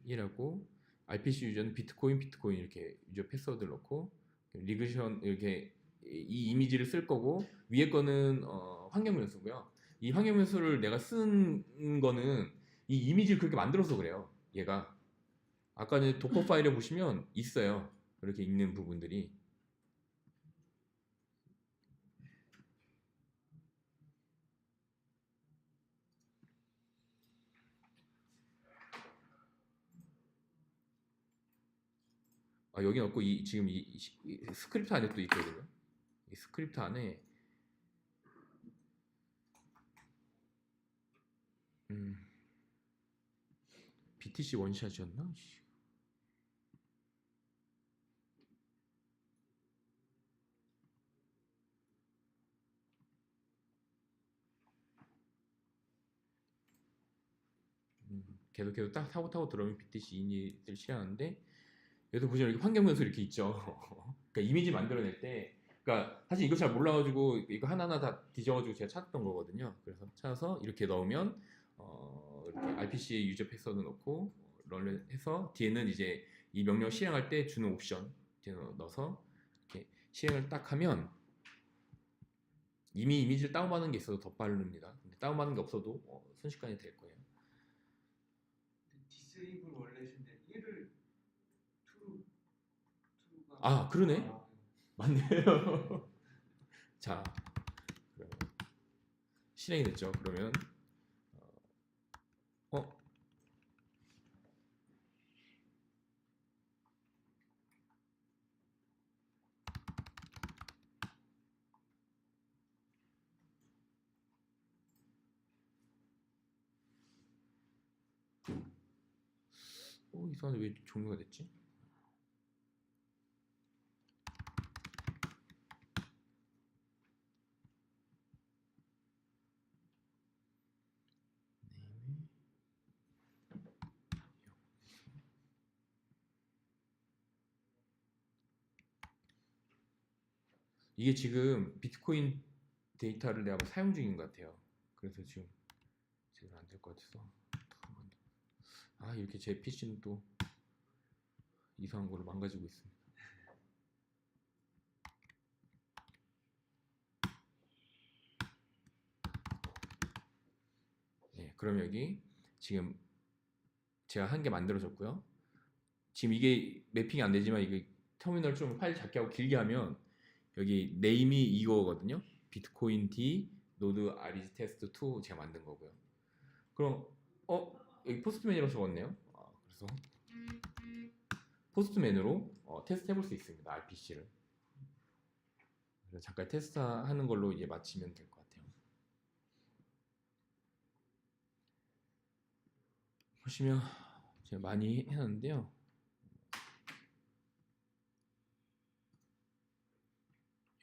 이라고 RPC 유저는 비트코인 이렇게 유저 패스워드를 넣고 리그션 이렇게 이 이미지를 쓸 거고 위에 거는 환경 변수고요. 이 환경 변수를 내가 쓴 거는 이 이미지를 그렇게 만들어서 그래요. 얘가 아까 전에 도커 파일에 보시면 있어요. 그렇게 있는 부분들이. 여기 없고 지금 이 스크립트 안에 또 있거든요. 이 스크립트 안에 BTC 원샷이었나? 계속 딱 타고 들어오면 BTC 인이를 실행하는데 여기서 보시면 이렇게 환경 변수 이렇게 있죠. 그러니까 이미지 만들어낼 때 그러니까 사실 이거 잘 몰라가지고 이거 하나하나 다 뒤져가지고 제가 찾았던 거거든요. 그래서 찾아서 이렇게 넣으면 이렇게 RPC의 유저 패스워드 넣고 런을 해서 뒤에는 이제 이 명령 실행할 때 주는 옵션 뒤에 넣어서 이렇게 실행을 딱 하면 이미 이미지를 다운받는 게 있어도 더 빠릅니다. 근데 다운받는 게 없어도 순식간에 될 거예요. 디세이블 원래신데 1을 2가 아, 그러네. 맞네요. 자, 그러면 실행이 됐죠. 그러면 어? 이상한데 왜 종료가 됐지? 이게 지금 비트코인 데이터를 내가 사용 중인 것 같아요. 그래서 지금 제대로 안 될 것 같아서 이렇게 제 PC는 또 이상한 걸로 망가지고 있습니다. 네, 그럼 여기 지금 제가 한 개 만들어졌고요. 지금 이게 매핑이 안 되지만 이게 터미널 좀 파일 작게 하고 길게 하면 여기 네임이 이거거든요. 비트코인 D 노드 아리즈 테스트 2 제가 만든 거고요. 그럼 여기 포스트맨이라고 적었네요. 그래서 포스트맨으로 테스트 해볼 수 있습니다. RPC를. 그래서 잠깐 테스트하는 걸로 이제 마치면 될 것 같아요. 보시면 제가 많이 해놨는데요.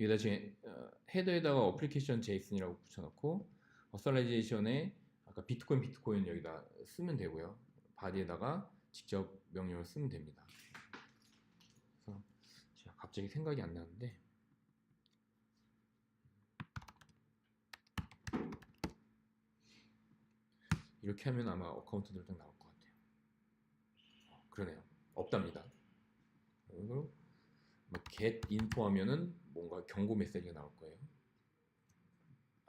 여기다 지금 헤더에다가 어플리케이션 JSON이라고 붙여놓고 어설라이제이션에 아까 비트코인 여기다 쓰면 되고요. 바디에다가 직접 명령을 쓰면 됩니다. 그래서 제가 갑자기 생각이 안 나는데 이렇게 하면 아마 어카운트들 딱 나올 것 같아요. 그러네요. 없답니다. 그리고 get info 하면은 뭔가 경고 메시지가 나올 거예요.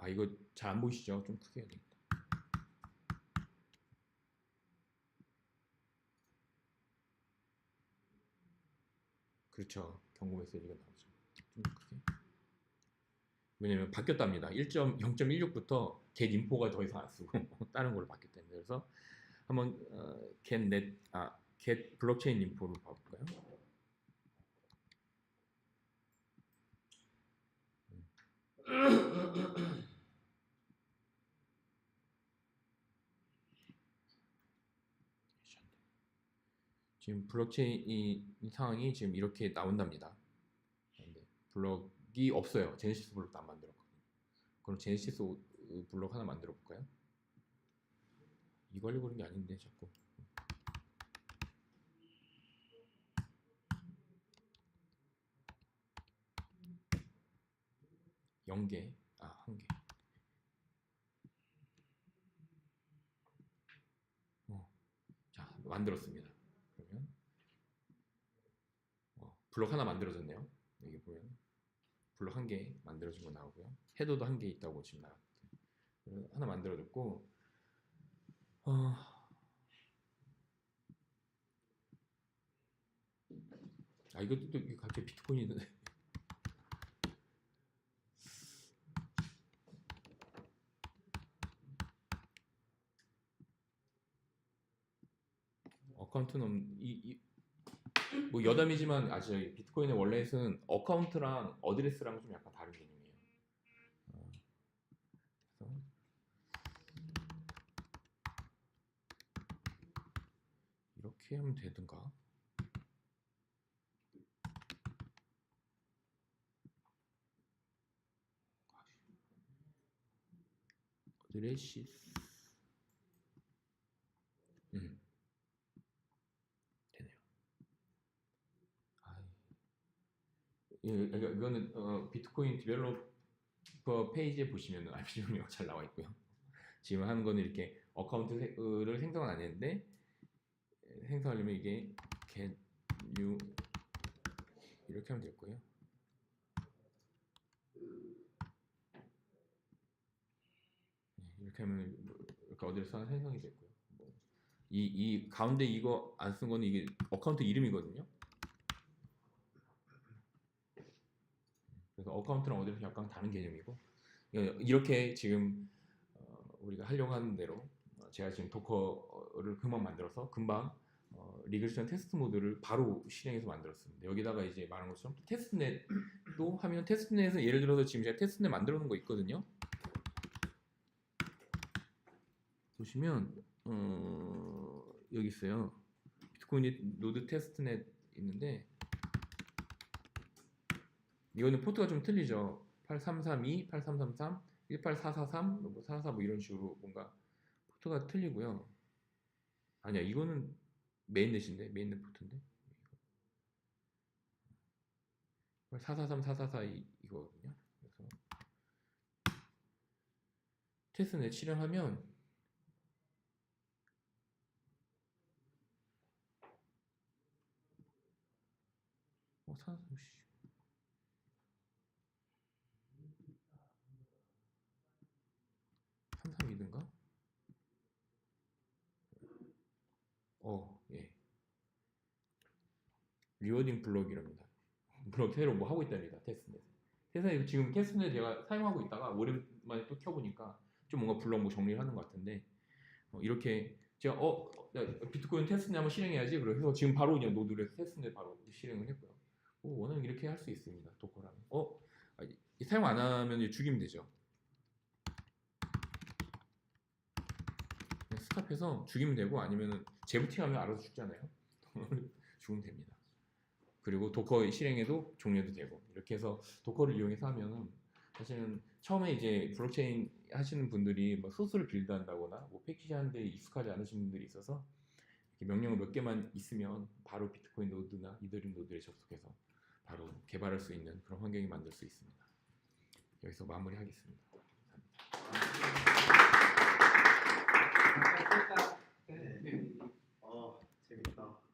이거 잘 안 보이시죠? 좀 크게 해야 되겠다. 그렇죠. 경고 메시지가 나오죠. 좀 크게. 왜냐면 바뀌었답니다. 0.16부터 get info가 더 이상 안 쓰고 다른 걸로 바뀌었답니다. 그래서 한번 get 블록체인 info를 봐볼까요? 지금 블록체인 상황이 지금 이렇게 나온답니다. 근데 블록이 없어요. 제네시스 블록도 안 만들었거든요. 그럼 제네시스 블록 하나 만들어 볼까요? 이거 하려고 그런 게 아닌데 자꾸. 한 개. 자, 만들었습니다. 그러면 블록 하나 만들어졌네요. 여기 보면 블록 한 개 만들어진 거 나오고요. 헤더도 한 개 있다고 지금 나왔거든요. 하나 만들어졌고 이것도 또 갑자기 비트코인이 어카운트는 뭐 여담이지만 비트코인의 원래는 어카운트랑 어드레스랑 좀 약간 다른 개념이에요. 그래서 이렇게 하면 되든가. 어드레시스 되네요. 예, 그러니까 이거는 비트코인 디벨로퍼 페이지에 보시면 RPG용료가 잘 나와 있고요. 지금 하는 거는 이렇게 어카운트를 생성은 안 했는데 생성하려면 이게 get new 이렇게 하면 될 거예요. 이렇게 하면 이렇게 어디서 생성이 됐고요. 이 가운데 이거 안 쓴 거는 이게 어카운트 이름이거든요. 그래서 어카운트랑 어디서 약간 다른 개념이고 이렇게 지금 우리가 하려고 하는 대로 제가 지금 도커를 금방 만들어서 금방 리그레션 테스트 모드를 바로 실행해서 만들었습니다. 여기다가 이제 말한 것처럼 테스트넷도 하면 테스트넷은 예를 들어서 지금 제가 테스트넷 만들어 놓은 거 있거든요. 보시면 여기 있어요. 비트코인 노드 테스트넷 있는데 이거는 포트가 좀 틀리죠. 8332, 8333, 18443, 뭐 44 뭐 이런 식으로 뭔가 포트가 틀리고요. 아니야, 이거는 메인넷인데 메인넷 포트인데 443, 444 이거거든요. 그래서 테스트넷 실행하면 332든가? 예. 리워딩 블럭이랍니다. 블럭 새로 뭐 하고 있답니다. 테스트넷. 테스트넷 지금 테스트넷 제가 사용하고 있다가 오랜만에 또 켜보니까 좀 뭔가 블럭 뭐 정리를 하는 것 같은데 이렇게 제가 비트코인 테스트넷 한번 실행해야지 그래서 지금 바로 그냥 노드를 해서 테스트넷 바로 실행을 했고요. 원하면 이렇게 할 수 있습니다. 도커라면. 사용 안 하면 죽이면 되죠. 스탑해서 죽이면 되고 아니면 재부팅하면 알아서 죽잖아요. 죽으면 됩니다. 그리고 도커 실행에도 종료도 되고 이렇게 해서 도커를 이용해서 하면 사실은 처음에 이제 블록체인 하시는 분들이 뭐 소스를 빌드한다거나 뭐 패키지하는 데 익숙하지 않으신 분들이 있어서 이렇게 명령어 몇 개만 있으면 바로 비트코인 노드나 이더리움 노드에 접속해서 바로 개발할 수 있는 그런 환경이 만들 수 있습니다. 여기서 마무리하겠습니다. 네. 재밌다.